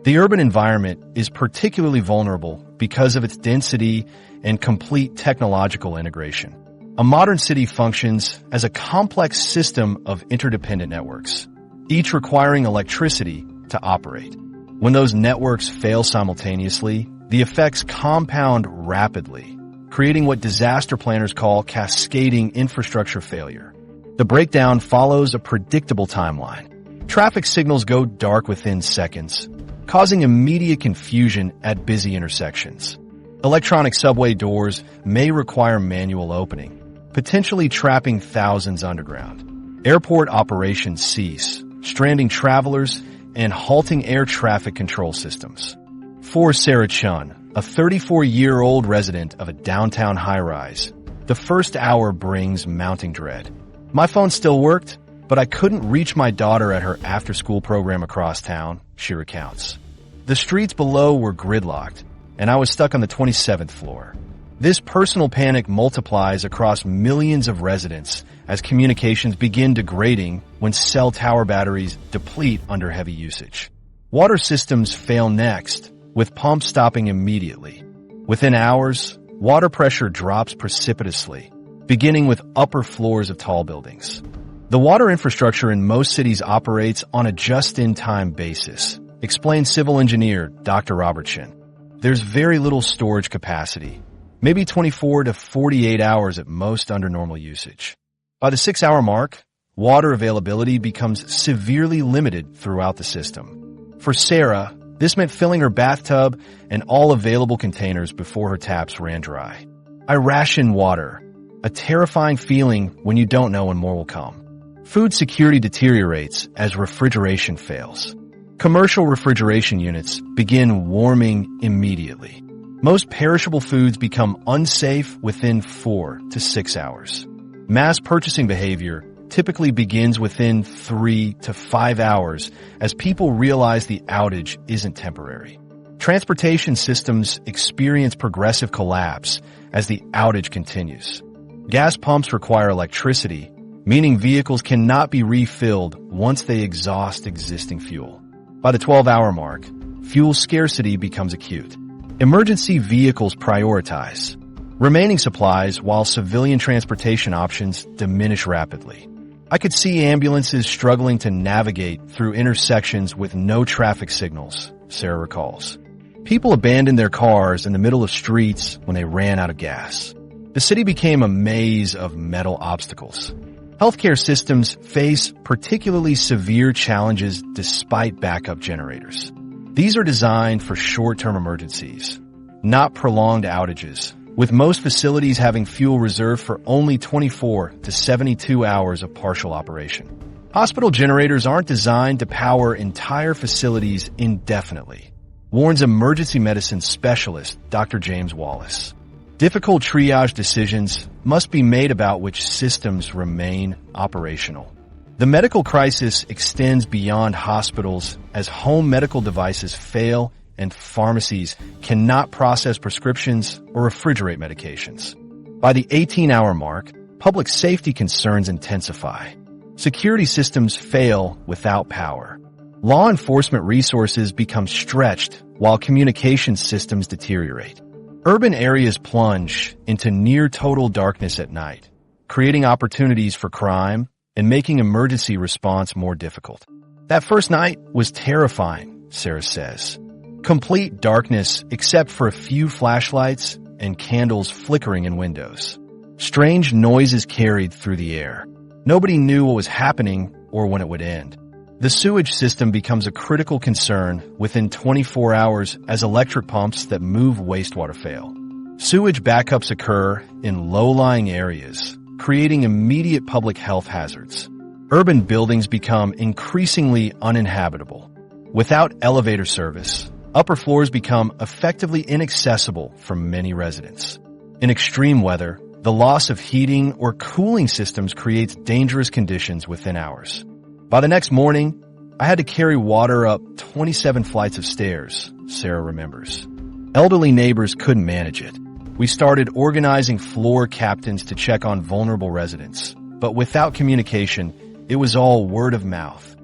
S1: The urban environment is particularly vulnerable because of its density and complete technological integration. A modern city functions as a complex system of interdependent networks, each requiring electricity to operate. When those networks fail simultaneously, the effects compound rapidly, creating what disaster planners call cascading infrastructure failure. The breakdown follows a predictable timeline. Traffic signals go dark within seconds, causing immediate confusion at busy intersections. Electronic subway doors may require manual opening, potentially trapping thousands underground. Airport operations cease, stranding travelers and halting air traffic control systems. For Sarah Chun, a 34-year-old resident of a downtown high-rise, the first hour brings mounting dread. My phone still worked, but I couldn't reach my daughter at her after-school program across town, she recounts. The streets below were gridlocked, and I was stuck on the 27th floor. This personal panic multiplies across millions of residents as communications begin degrading when cell tower batteries deplete under heavy usage. Water systems fail next, with pumps stopping immediately. Within hours, water pressure drops precipitously, beginning with upper floors of tall buildings. The water infrastructure in most cities operates on a just-in-time basis, explains civil engineer Dr. Robertson. There's very little storage capacity, maybe 24 to 48 hours at most under normal usage. By the 6-hour mark, water availability becomes severely limited throughout the system. For Sarah, this meant filling her bathtub and all available containers before her taps ran dry. I ration water, a terrifying feeling when you don't know when more will come. Food security deteriorates as refrigeration fails. Commercial refrigeration units begin warming immediately. Most perishable foods become unsafe within 4 to 6 hours. Mass purchasing behavior typically begins within 3 to 5 hours as people realize the outage isn't temporary. Transportation systems experience progressive collapse as the outage continues. Gas pumps require electricity, meaning vehicles cannot be refilled once they exhaust existing fuel. By the 12-hour mark, fuel scarcity becomes acute. Emergency vehicles prioritize remaining supplies while civilian transportation options diminish rapidly. I could see ambulances struggling to navigate through intersections with no traffic signals, Sarah recalls. People abandoned their cars in the middle of streets when they ran out of gas. The city became a maze of metal obstacles. Healthcare systems face particularly severe challenges despite backup generators. These are designed for short-term emergencies, not prolonged outages, with most facilities having fuel reserved for only 24 to 72 hours of partial operation. Hospital generators aren't designed to power entire facilities indefinitely, warns emergency medicine specialist Dr. James Wallace. Difficult triage decisions must be made about which systems remain operational. The medical crisis extends beyond hospitals as home medical devices fail and pharmacies cannot process prescriptions or refrigerate medications. By the 18-hour mark, public safety concerns intensify. Security systems fail without power. Law enforcement resources become stretched while communication systems deteriorate. Urban areas plunge into near-total darkness at night, creating opportunities for crime and making emergency response more difficult. That first night was terrifying, Sarah says. Complete darkness except for a few flashlights and candles flickering in windows. Strange noises carried through the air. Nobody knew what was happening or when it would end. The sewage system becomes a critical concern within 24 hours as electric pumps that move wastewater fail. Sewage backups occur in low-lying areas, creating immediate public health hazards. Urban buildings become increasingly uninhabitable. Without elevator service, upper floors become effectively inaccessible for many residents. In extreme weather, the loss of heating or cooling systems creates dangerous conditions within hours. By the next morning, I had to carry water up 27 flights of stairs, Sarah remembers. Elderly neighbors couldn't manage it. We started organizing floor captains to check on vulnerable residents, but without communication, it was all word of mouth.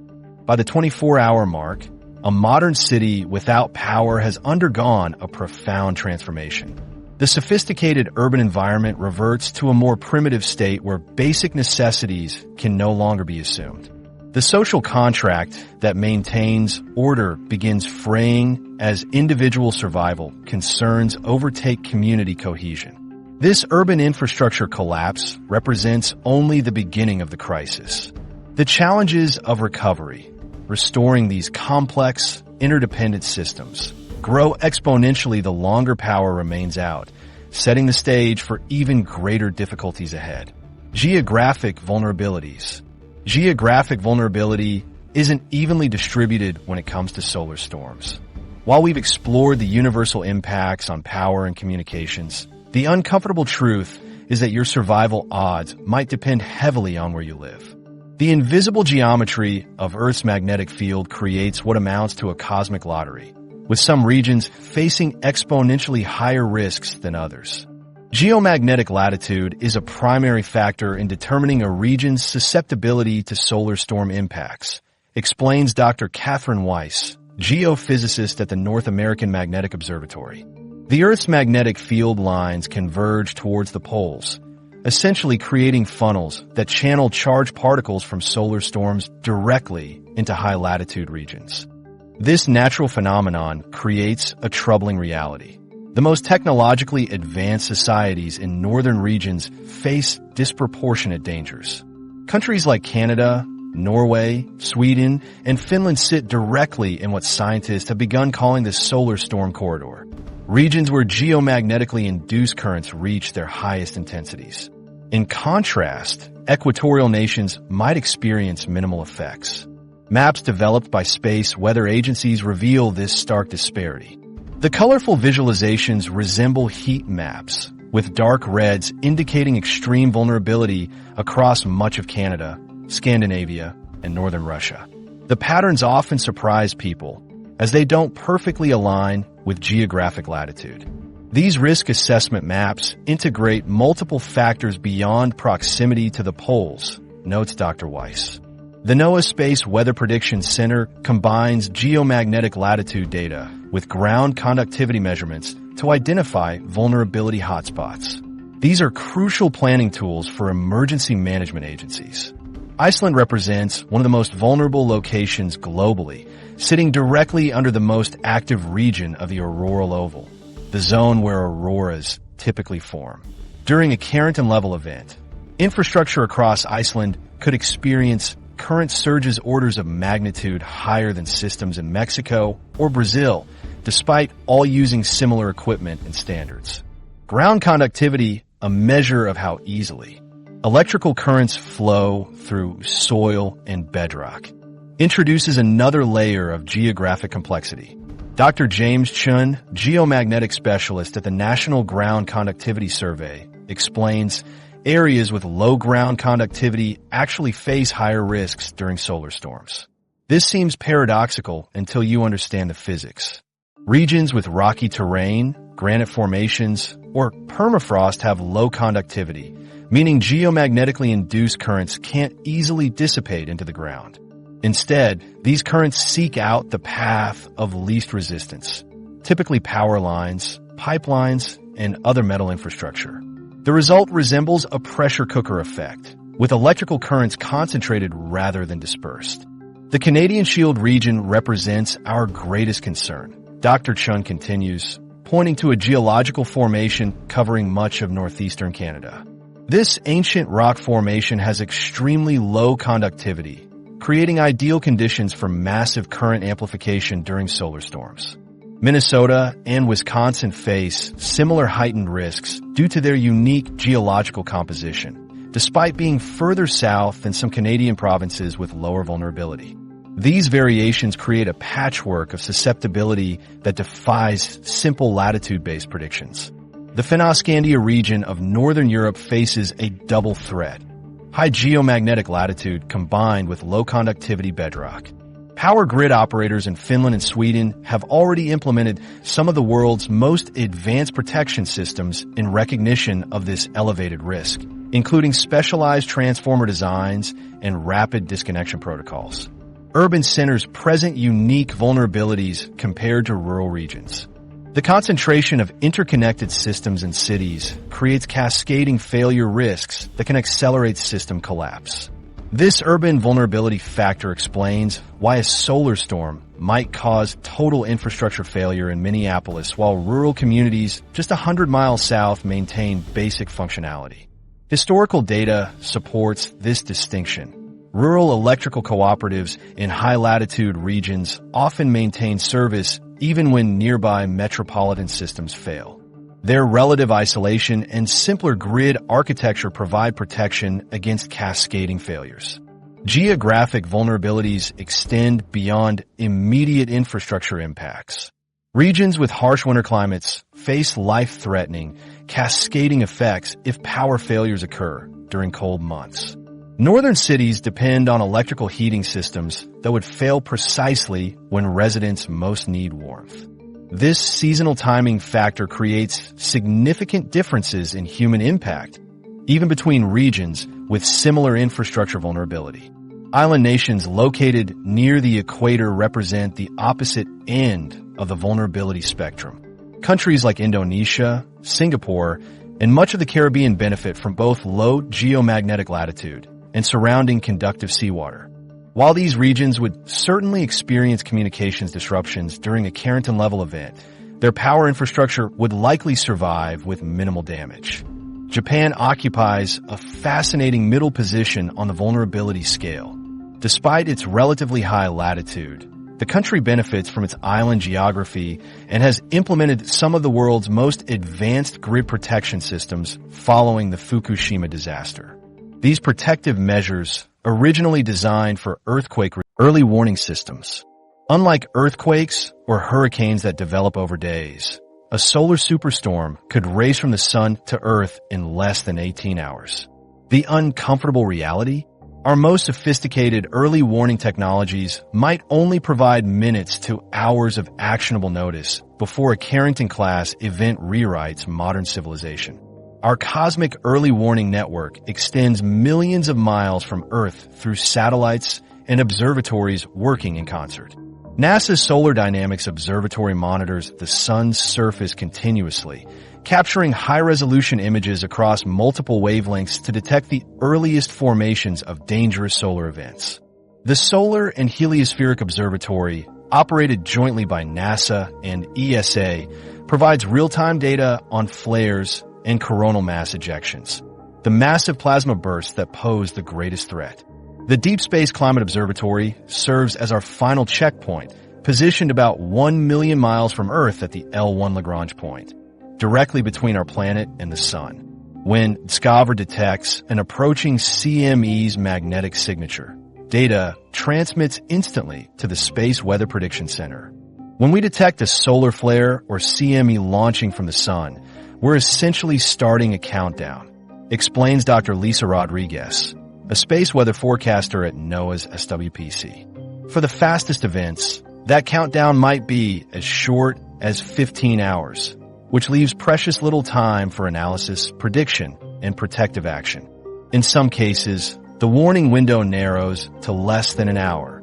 S1: By the 24-hour mark, a modern city without power has undergone a profound transformation. The sophisticated urban environment reverts to a more primitive state where basic necessities can no longer be assumed. The social contract that maintains order begins fraying as individual survival concerns overtake community cohesion. This urban infrastructure collapse represents only the beginning of the crisis. The challenges of recovery, restoring these complex, interdependent systems, grow exponentially the longer power remains out, setting the stage for even greater difficulties ahead. Geographic vulnerabilities. Geographic vulnerability isn't evenly distributed when it comes to solar storms. While we've explored the universal impacts on power and communications, the uncomfortable truth is that your survival odds might depend heavily on where you live. The invisible geometry of Earth's magnetic field creates what amounts to a cosmic lottery, with some regions facing exponentially higher risks than others. Geomagnetic latitude is a primary factor in determining a region's susceptibility to solar storm impacts, explains Dr. Catherine Weiss, geophysicist at the North American Magnetic Observatory. The Earth's magnetic field lines converge towards the poles, essentially creating funnels that channel charged particles from solar storms directly into high-latitude regions. This natural phenomenon creates a troubling reality. The most technologically advanced societies in northern regions face disproportionate dangers. Countries like Canada, Norway, Sweden, and Finland sit directly in what scientists have begun calling the solar storm corridor, regions where geomagnetically induced currents reach their highest intensities. In contrast, equatorial nations might experience minimal effects. Maps developed by space weather agencies reveal this stark disparity. The colorful visualizations resemble heat maps, with dark reds indicating extreme vulnerability across much of Canada, Scandinavia, and northern Russia. The patterns often surprise people, as they don't perfectly align with geographic latitude. These risk assessment maps integrate multiple factors beyond proximity to the poles, notes Dr. Weiss. The NOAA Space Weather Prediction Center combines geomagnetic latitude data with ground conductivity measurements to identify vulnerability hotspots. These are crucial planning tools for emergency management agencies. Iceland represents one of the most vulnerable locations globally, sitting directly under the most active region of the auroral oval, the zone where auroras typically form. During a Carrington-level event, infrastructure across Iceland could experience current surges orders of magnitude higher than systems in Mexico or Brazil, despite all using similar equipment and standards. Ground conductivity, a measure of how easily electrical currents flow through soil and bedrock, introduces another layer of geographic complexity. Dr. James Chun, geomagnetic specialist at the National Ground Conductivity Survey, explains areas with low ground conductivity actually face higher risks during solar storms. This seems paradoxical until you understand the physics. Regions with rocky terrain, granite formations, or permafrost have low conductivity, meaning geomagnetically induced currents can't easily dissipate into the ground. Instead, these currents seek out the path of least resistance, typically power lines, pipelines, and other metal infrastructure. The result resembles a pressure cooker effect, with electrical currents concentrated rather than dispersed. The Canadian Shield region represents our greatest concern. Dr. Chun continues, pointing to a geological formation covering much of northeastern Canada. This ancient rock formation has extremely low conductivity, creating ideal conditions for massive current amplification during solar storms. Minnesota and Wisconsin face similar heightened risks due to their unique geological composition, despite being further south than some Canadian provinces with lower vulnerability. These variations create a patchwork of susceptibility that defies simple latitude-based predictions. The Fennoscandia region of northern Europe faces a double threat: high geomagnetic latitude combined with low conductivity bedrock. Power grid operators in Finland and Sweden have already implemented some of the world's most advanced protection systems in recognition of this elevated risk, including specialized transformer designs and rapid disconnection protocols. Urban centers present unique vulnerabilities compared to rural regions. The concentration of interconnected systems in cities creates cascading failure risks that can accelerate system collapse. This urban vulnerability factor explains why a solar storm might cause total infrastructure failure in Minneapolis while rural communities just 100 miles south maintain basic functionality. Historical data supports this distinction. Rural electrical cooperatives in high-latitude regions often maintain service even when nearby metropolitan systems fail. Their relative isolation and simpler grid architecture provide protection against cascading failures. Geographic vulnerabilities extend beyond immediate infrastructure impacts. Regions with harsh winter climates face life-threatening, cascading effects if power failures occur during cold months. Northern cities depend on electrical heating systems that would fail precisely when residents most need warmth. This seasonal timing factor creates significant differences in human impact, even between regions with similar infrastructure vulnerability. Island nations located near the equator represent the opposite end of the vulnerability spectrum. Countries like Indonesia, Singapore, and much of the Caribbean benefit from both low geomagnetic latitude and surrounding conductive seawater. While these regions would certainly experience communications disruptions during a Carrington-level event, their power infrastructure would likely survive with minimal damage. Japan occupies a fascinating middle position on the vulnerability scale. Despite its relatively high latitude, the country benefits from its island geography and has implemented some of the world's most advanced grid protection systems following the Fukushima disaster. These protective measures originally designed for earthquake early warning systems. Unlike earthquakes or hurricanes that develop over days, a solar superstorm could race from the sun to Earth in less than 18 hours. The uncomfortable reality? Our most sophisticated early warning technologies might only provide minutes to hours of actionable notice before a Carrington-class event rewrites modern civilization. Our cosmic early warning network extends millions of miles from Earth through satellites and observatories working in concert. NASA's Solar Dynamics Observatory monitors the sun's surface continuously, capturing high-resolution images across multiple wavelengths to detect the earliest formations of dangerous solar events. The Solar and Heliospheric Observatory, operated jointly by NASA and ESA, provides real-time data on flares and coronal mass ejections, the massive plasma bursts that pose the greatest threat. The Deep Space Climate Observatory serves as our final checkpoint, positioned about 1 million miles from Earth at the L1 Lagrange point, directly between our planet and the Sun. When Discover detects an approaching CME's magnetic signature, data transmits instantly to the Space Weather Prediction Center. When we detect a solar flare or CME launching from the Sun, we're essentially starting a countdown, explains Dr. Lisa Rodriguez, a space weather forecaster at NOAA's SWPC. For the fastest events, that countdown might be as short as 15 hours, which leaves precious little time for analysis, prediction, and protective action. In some cases, the warning window narrows to less than an hour,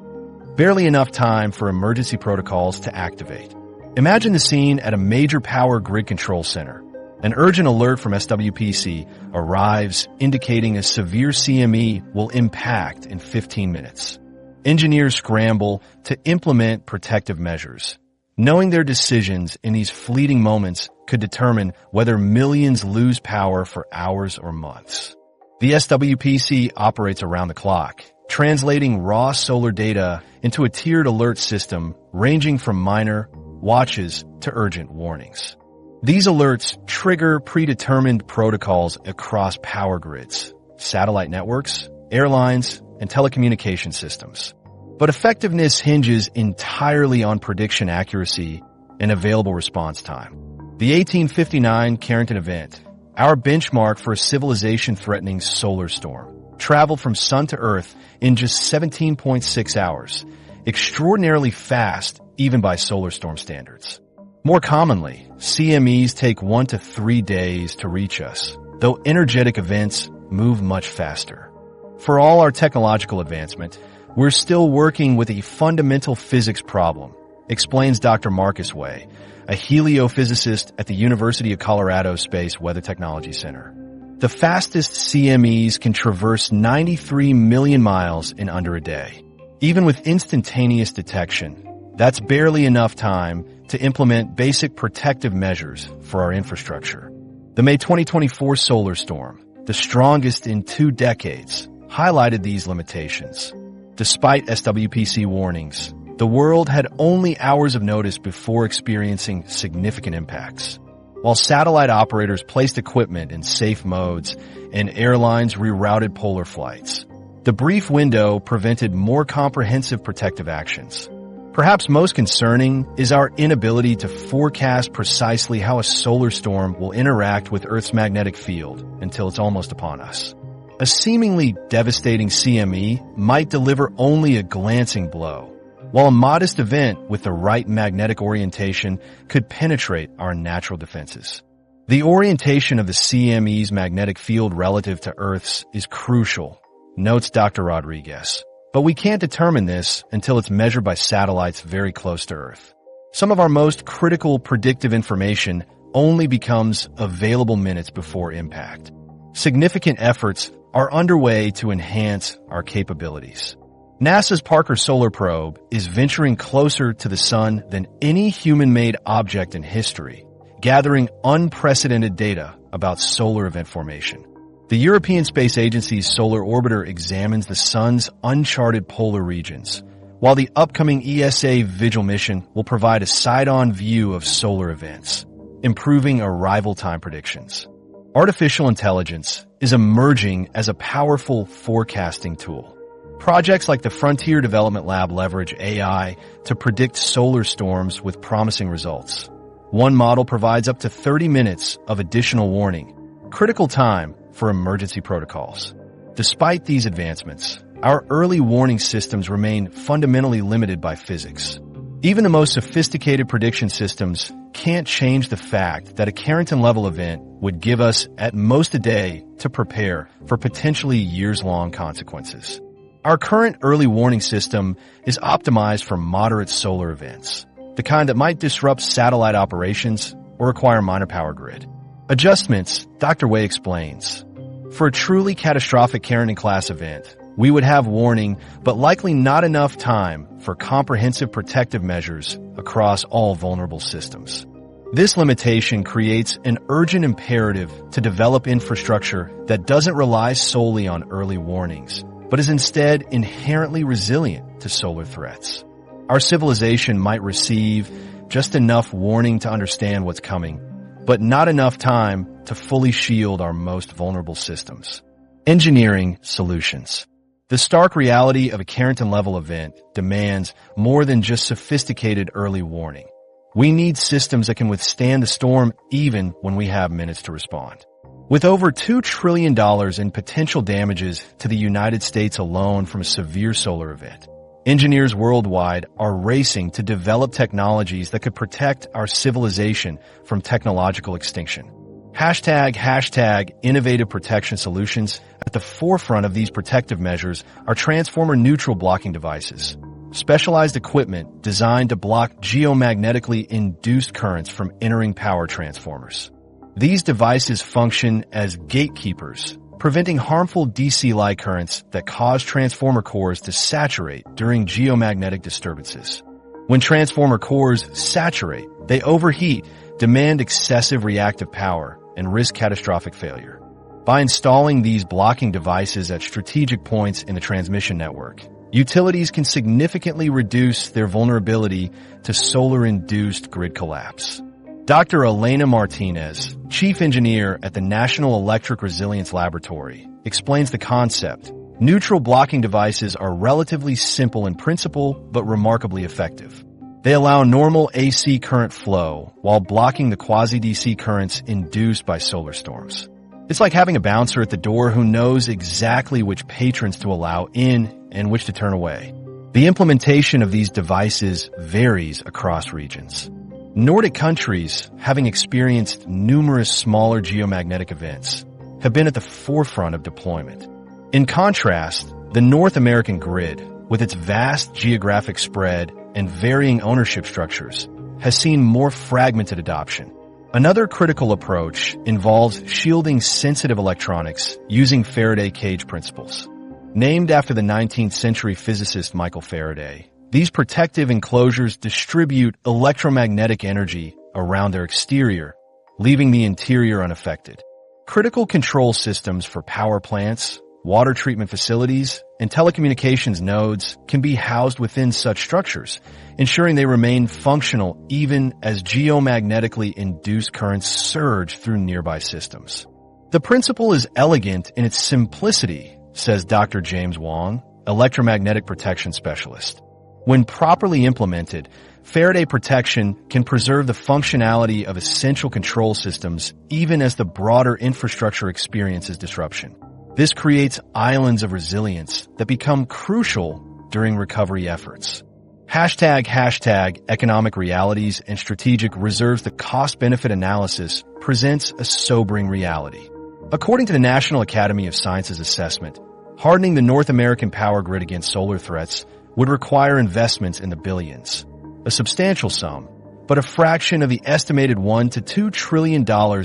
S1: barely enough time for emergency protocols to activate. Imagine the scene at a major power grid control center. An urgent alert from SWPC arrives indicating a severe CME will impact in 15 minutes. Engineers scramble to implement protective measures, knowing their decisions in these fleeting moments could determine whether millions lose power for hours or months. The SWPC operates around the clock, translating raw solar data into a tiered alert system ranging from minor watches to urgent warnings. These alerts trigger predetermined protocols across power grids, satellite networks, airlines, and telecommunication systems. But effectiveness hinges entirely on prediction accuracy and available response time. The 1859 Carrington Event, our benchmark for a civilization-threatening solar storm, traveled from Sun to Earth in just 17.6 hours, extraordinarily fast even by solar storm standards. More commonly, CMEs take 1 to 3 days to reach us, though energetic events move much faster. For all our technological advancement, we're still working with a fundamental physics problem, explains Dr. Marcus Way, a heliophysicist at the University of Colorado Space Weather Technology Center. The fastest CMEs can traverse 93 million miles in under a day. Even with instantaneous detection, that's barely enough time to implement basic protective measures for our infrastructure. The May 2024 solar storm, the strongest in 2 decades, highlighted these limitations. Despite SWPC warnings, the world had only hours of notice before experiencing significant impacts. While satellite operators placed equipment in safe modes and airlines rerouted polar flights, the brief window prevented more comprehensive protective actions. Perhaps most concerning is our inability to forecast precisely how a solar storm will interact with Earth's magnetic field until it's almost upon us. A seemingly devastating CME might deliver only a glancing blow, while a modest event with the right magnetic orientation could penetrate our natural defenses. The orientation of the CME's magnetic field relative to Earth's is crucial, notes Dr. Rodriguez. But we can't determine this until it's measured by satellites very close to Earth. Some of our most critical predictive information only becomes available minutes before impact. Significant efforts are underway to enhance our capabilities. NASA's Parker Solar Probe is venturing closer to the Sun than any human-made object in history, gathering unprecedented data about solar event formation. The European Space Agency's Solar Orbiter examines the Sun's uncharted polar regions, while the upcoming ESA Vigil mission will provide a side-on view of solar events, improving arrival time predictions. Artificial intelligence is emerging as a powerful forecasting tool. Projects like the Frontier Development Lab leverage AI to predict solar storms with promising results. One model provides up to 30 minutes of additional warning, critical time for emergency protocols. Despite these advancements, our early warning systems remain fundamentally limited by physics. Even the most sophisticated prediction systems can't change the fact that a Carrington-level event would give us at most a day to prepare for potentially years-long consequences. Our current early warning system is optimized for moderate solar events, the kind that might disrupt satellite operations or require minor power grid. Adjustments, Dr. Way explains. For a truly catastrophic Carrington-class event, we would have warning, but likely not enough time for comprehensive protective measures across all vulnerable systems. This limitation creates an urgent imperative to develop infrastructure that doesn't rely solely on early warnings, but is instead inherently resilient to solar threats. Our civilization might receive just enough warning to understand what's coming, but not enough time to fully shield our most vulnerable systems. Engineering solutions. The stark reality of a Carrington-level event demands more than just sophisticated early warning. We need systems that can withstand the storm even when we have minutes to respond. With over $2 trillion in potential damages to the United States alone from a severe solar event, engineers worldwide are racing to develop technologies that could protect our civilization from technological extinction. Hashtag innovative protection solutions. At the forefront of these protective measures are transformer-neutral blocking devices, specialized equipment designed to block geomagnetically induced currents from entering power transformers. These devices function as gatekeepers, preventing harmful DC-like currents that cause transformer cores to saturate during geomagnetic disturbances. When transformer cores saturate, they overheat, demand excessive reactive power, and risk catastrophic failure. By installing these blocking devices at strategic points in the transmission network, utilities can significantly reduce their vulnerability to solar-induced grid collapse. Dr. Elena Martinez, chief engineer at the National Electric Resilience Laboratory, explains the concept. Neutral blocking devices are relatively simple in principle, but remarkably effective. They allow normal AC current flow while blocking the quasi-DC currents induced by solar storms. It's like having a bouncer at the door who knows exactly which patrons to allow in and which to turn away. The implementation of these devices varies across regions. Nordic countries, having experienced numerous smaller geomagnetic events, have been at the forefront of deployment. In contrast, the North American grid, with its vast geographic spread and varying ownership structures, has seen more fragmented adoption. Another critical approach involves shielding sensitive electronics using Faraday cage principles. Named after the 19th century physicist Michael Faraday, these protective enclosures distribute electromagnetic energy around their exterior, leaving the interior unaffected. Critical control systems for power plants, water treatment facilities, and telecommunications nodes can be housed within such structures, ensuring they remain functional even as geomagnetically induced currents surge through nearby systems. The principle is elegant in its simplicity, says Dr. James Wong, electromagnetic protection specialist. When properly implemented, Faraday protection can preserve the functionality of essential control systems even as the broader infrastructure experiences disruption. This creates islands of resilience that become crucial during recovery efforts. Hashtag economic realities and strategic reserves. The cost-benefit analysis presents a sobering reality. According to the National Academy of Sciences assessment, hardening the North American power grid against solar threats would require investments in the billions, a substantial sum, but a fraction of the estimated $1 to $2 trillion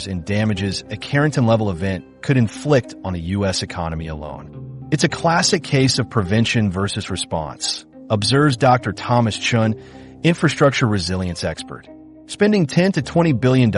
S1: in damages a Carrington-level event could inflict on the U.S. economy alone. It's a classic case of prevention versus response, observes Dr. Thomas Chun, infrastructure resilience expert. Spending $10 to $20 billion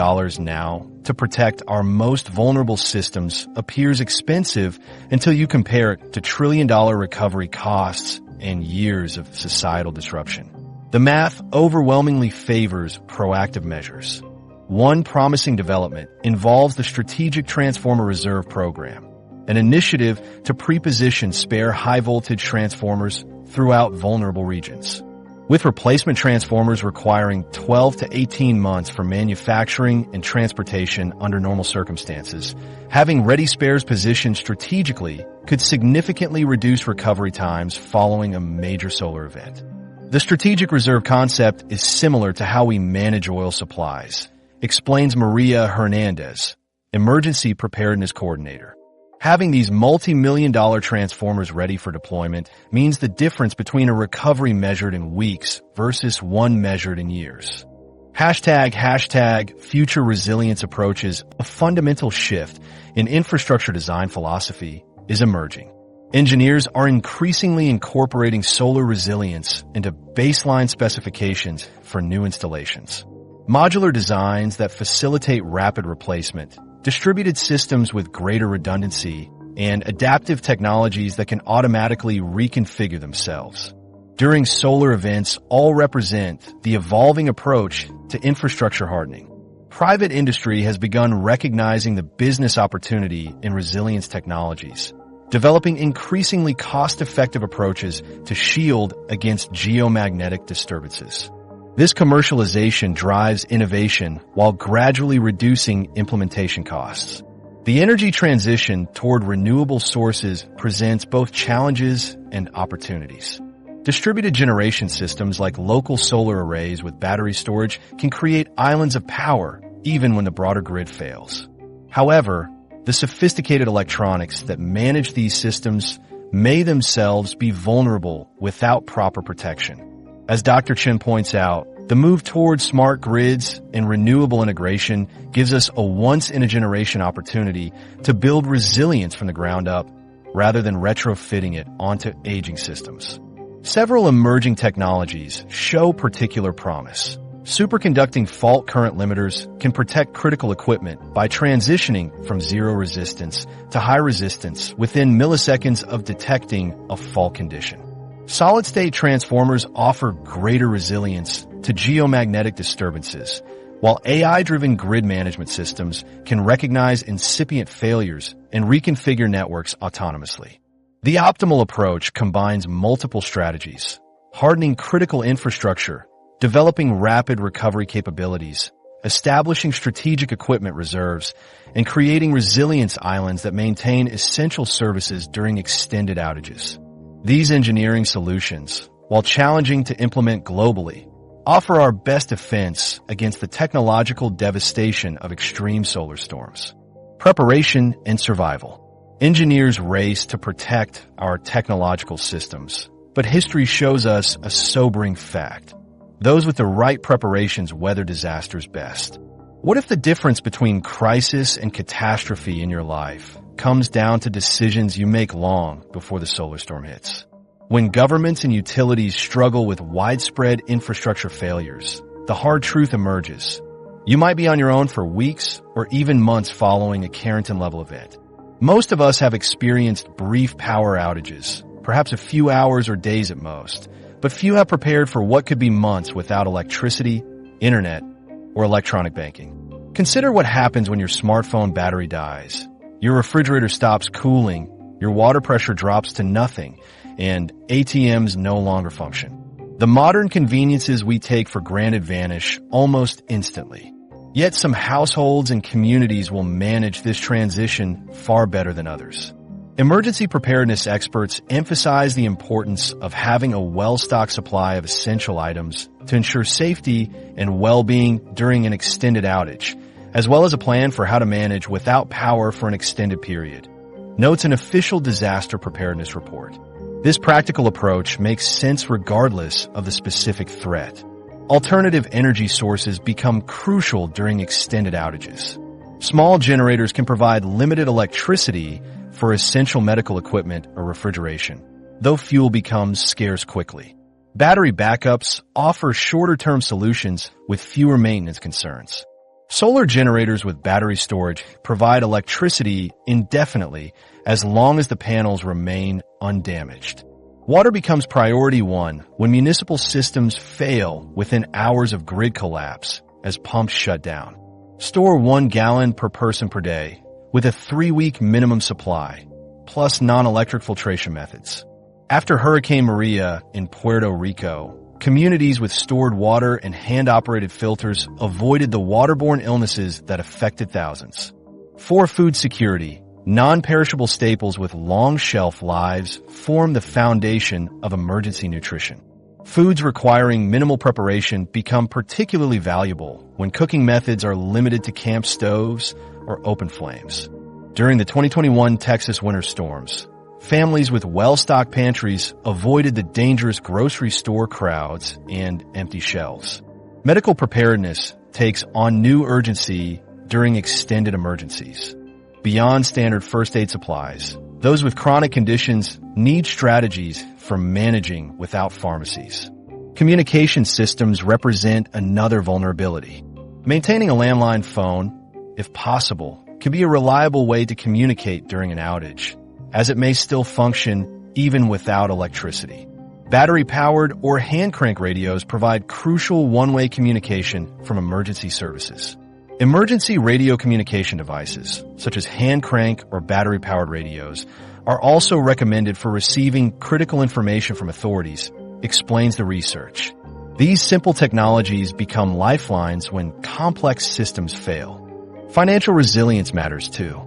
S1: now to protect our most vulnerable systems appears expensive until you compare it to trillion-dollar recovery costs and years of societal disruption. The math overwhelmingly favors proactive measures. One promising development involves the Strategic Transformer Reserve Program, an initiative to pre-position spare high-voltage transformers throughout vulnerable regions. With replacement transformers requiring 12 to 18 months for manufacturing and transportation under normal circumstances, having ready spares positioned strategically could significantly reduce recovery times following a major solar event. The strategic reserve concept is similar to how we manage oil supplies, explains Maria Hernandez, Emergency Preparedness Coordinator. Having these multi-million-dollar transformers ready for deployment means the difference between a recovery measured in weeks versus one measured in years. Hashtag future resilience approaches. A fundamental shift in infrastructure design philosophy is emerging. Engineers are increasingly incorporating solar resilience into baseline specifications for new installations. Modular designs that facilitate rapid replacement, distributed systems with greater redundancy, and adaptive technologies that can automatically reconfigure themselves. During solar events, all represent the evolving approach to infrastructure hardening. Private industry has begun recognizing the business opportunity in resilience technologies, developing increasingly cost-effective approaches to shield against geomagnetic disturbances. This commercialization drives innovation while gradually reducing implementation costs. The energy transition toward renewable sources presents both challenges and opportunities. Distributed generation systems like local solar arrays with battery storage can create islands of power even when the broader grid fails. However, the sophisticated electronics that manage these systems may themselves be vulnerable without proper protection. As Dr. Chen points out, the move towards smart grids and renewable integration gives us a once-in-a-generation opportunity to build resilience from the ground up rather than retrofitting it onto aging systems. Several emerging technologies show particular promise. Superconducting fault current limiters can protect critical equipment by transitioning from zero resistance to high resistance within milliseconds of detecting a fault condition. Solid-state transformers offer greater resilience to geomagnetic disturbances, while AI-driven grid management systems can recognize incipient failures and reconfigure networks autonomously. The optimal approach combines multiple strategies: hardening critical infrastructure, developing rapid recovery capabilities, establishing strategic equipment reserves, and creating resilience islands that maintain essential services during extended outages. These engineering solutions, while challenging to implement globally, offer our best defense against the technological devastation of extreme solar storms. Preparation and survival. Engineers race to protect our technological systems, but history shows us a sobering fact. Those with the right preparations weather disasters best. What if the difference between crisis and catastrophe in your life comes down to decisions you make long before the solar storm hits? When governments and utilities struggle with widespread infrastructure failures, the hard truth emerges. You might be on your own for weeks or even months following a Carrington-level event. Most of us have experienced brief power outages, perhaps a few hours or days at most, but few have prepared for what could be months without electricity, internet, or electronic banking. Consider what happens when your smartphone battery dies, your refrigerator stops cooling, your water pressure drops to nothing, and ATMs no longer function. The modern conveniences we take for granted vanish almost instantly. Yet some households and communities will manage this transition far better than others. Emergency preparedness experts emphasize the importance of having a well-stocked supply of essential items to ensure safety and well-being during an extended outage, as well as a plan for how to manage without power for an extended period, notes an official disaster preparedness report. This practical approach makes sense regardless of the specific threat. Alternative energy sources become crucial during extended outages. Small generators can provide limited electricity for essential medical equipment or refrigeration, though fuel becomes scarce quickly. Battery backups offer shorter-term solutions with fewer maintenance concerns. Solar generators with battery storage provide electricity indefinitely as long as the panels remain undamaged. Water becomes priority one when municipal systems fail within hours of grid collapse as pumps shut down. Store 1 gallon per person per day with a 3-week minimum supply, plus non-electric filtration methods. After Hurricane Maria in Puerto Rico, communities with stored water and hand-operated filters avoided the waterborne illnesses that affected thousands. For food security, non-perishable staples with long shelf lives form the foundation of emergency nutrition. Foods requiring minimal preparation become particularly valuable when cooking methods are limited to camp stoves or open flames. During the 2021 Texas winter storms, families with well-stocked pantries avoided the dangerous grocery store crowds and empty shelves. Medical preparedness takes on new urgency during extended emergencies. Beyond standard first aid supplies, those with chronic conditions need strategies for managing without pharmacies. Communication systems represent another vulnerability. Maintaining a landline phone, if possible, can be a reliable way to communicate during an outage, as it may still function even without electricity. Battery-powered or hand-crank radios provide crucial one-way communication from emergency services. Emergency radio communication devices, such as hand-crank or battery-powered radios, are also recommended for receiving critical information from authorities, explains the research. These simple technologies become lifelines when complex systems fail. Financial resilience matters too.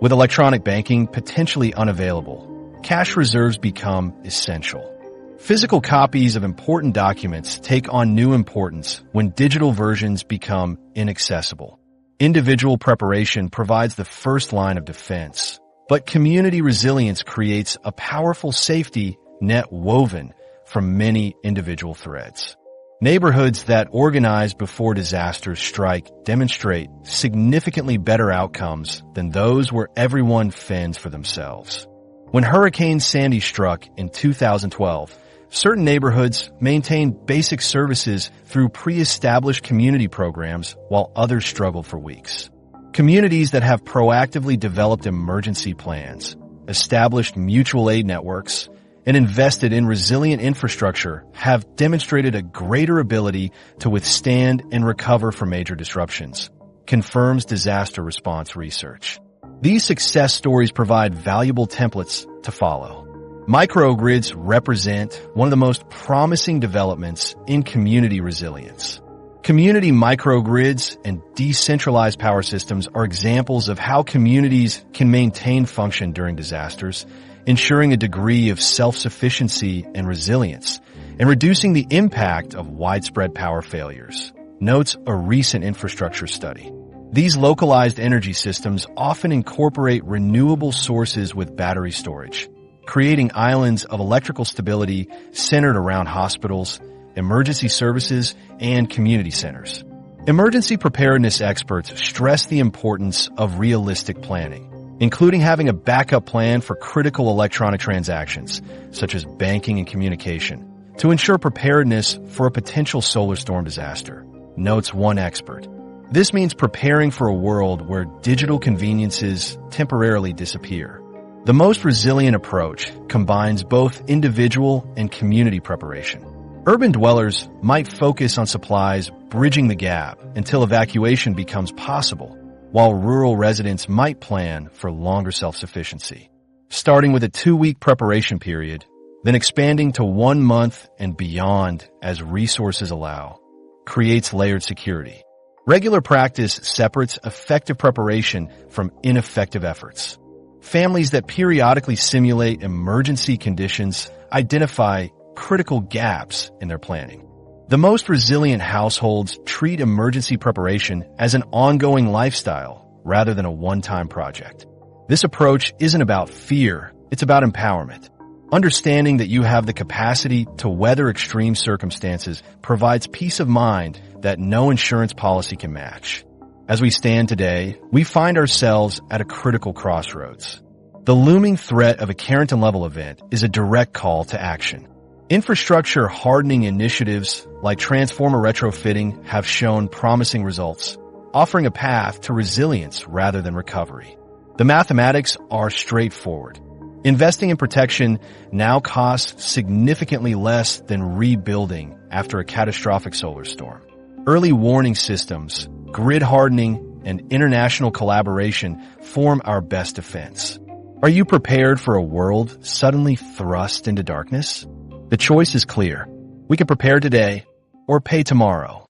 S1: With electronic banking potentially unavailable, cash reserves become essential. Physical copies of important documents take on new importance when digital versions become inaccessible. Individual preparation provides the first line of defense, but community resilience creates a powerful safety net woven from many individual threads. Neighborhoods that organize before disasters strike demonstrate significantly better outcomes than those where everyone fends for themselves. When Hurricane Sandy struck in 2012, certain neighborhoods maintained basic services through pre-established community programs while others struggled for weeks. Communities that have proactively developed emergency plans, established mutual aid networks, and invested in resilient infrastructure have demonstrated a greater ability to withstand and recover from major disruptions, confirms disaster response research. These success stories provide valuable templates to follow. Microgrids represent one of the most promising developments in community resilience. Community microgrids and decentralized power systems are examples of how communities can maintain function during disasters, ensuring a degree of self-sufficiency and resilience, and reducing the impact of widespread power failures, notes a recent infrastructure study. These localized energy systems often incorporate renewable sources with battery storage, creating islands of electrical stability centered around hospitals, emergency services, and community centers. Emergency preparedness experts stress the importance of realistic planning, including having a backup plan for critical electronic transactions, such as banking and communication, to ensure preparedness for a potential solar storm disaster, notes one expert. This means preparing for a world where digital conveniences temporarily disappear. The most resilient approach combines both individual and community preparation. Urban dwellers might focus on supplies bridging the gap until evacuation becomes possible, while rural residents might plan for longer self-sufficiency, starting with a 2-week preparation period, then expanding to 1 month and beyond as resources allow, creates layered security. Regular practice separates effective preparation from ineffective efforts. Families that periodically simulate emergency conditions identify critical gaps in their planning. The most resilient households treat emergency preparation as an ongoing lifestyle rather than a one-time project. This approach isn't about fear, it's about empowerment. Understanding that you have the capacity to weather extreme circumstances provides peace of mind that no insurance policy can match. As we stand today, we find ourselves at a critical crossroads. The looming threat of a Carrington-level event is a direct call to action. Infrastructure hardening initiatives like transformer retrofitting have shown promising results, offering a path to resilience rather than recovery. The mathematics are straightforward. Investing in protection now costs significantly less than rebuilding after a catastrophic solar storm. Early warning systems, grid hardening, and international collaboration form our best defense. Are you prepared for a world suddenly thrust into darkness? The choice is clear. We can prepare today or pay tomorrow.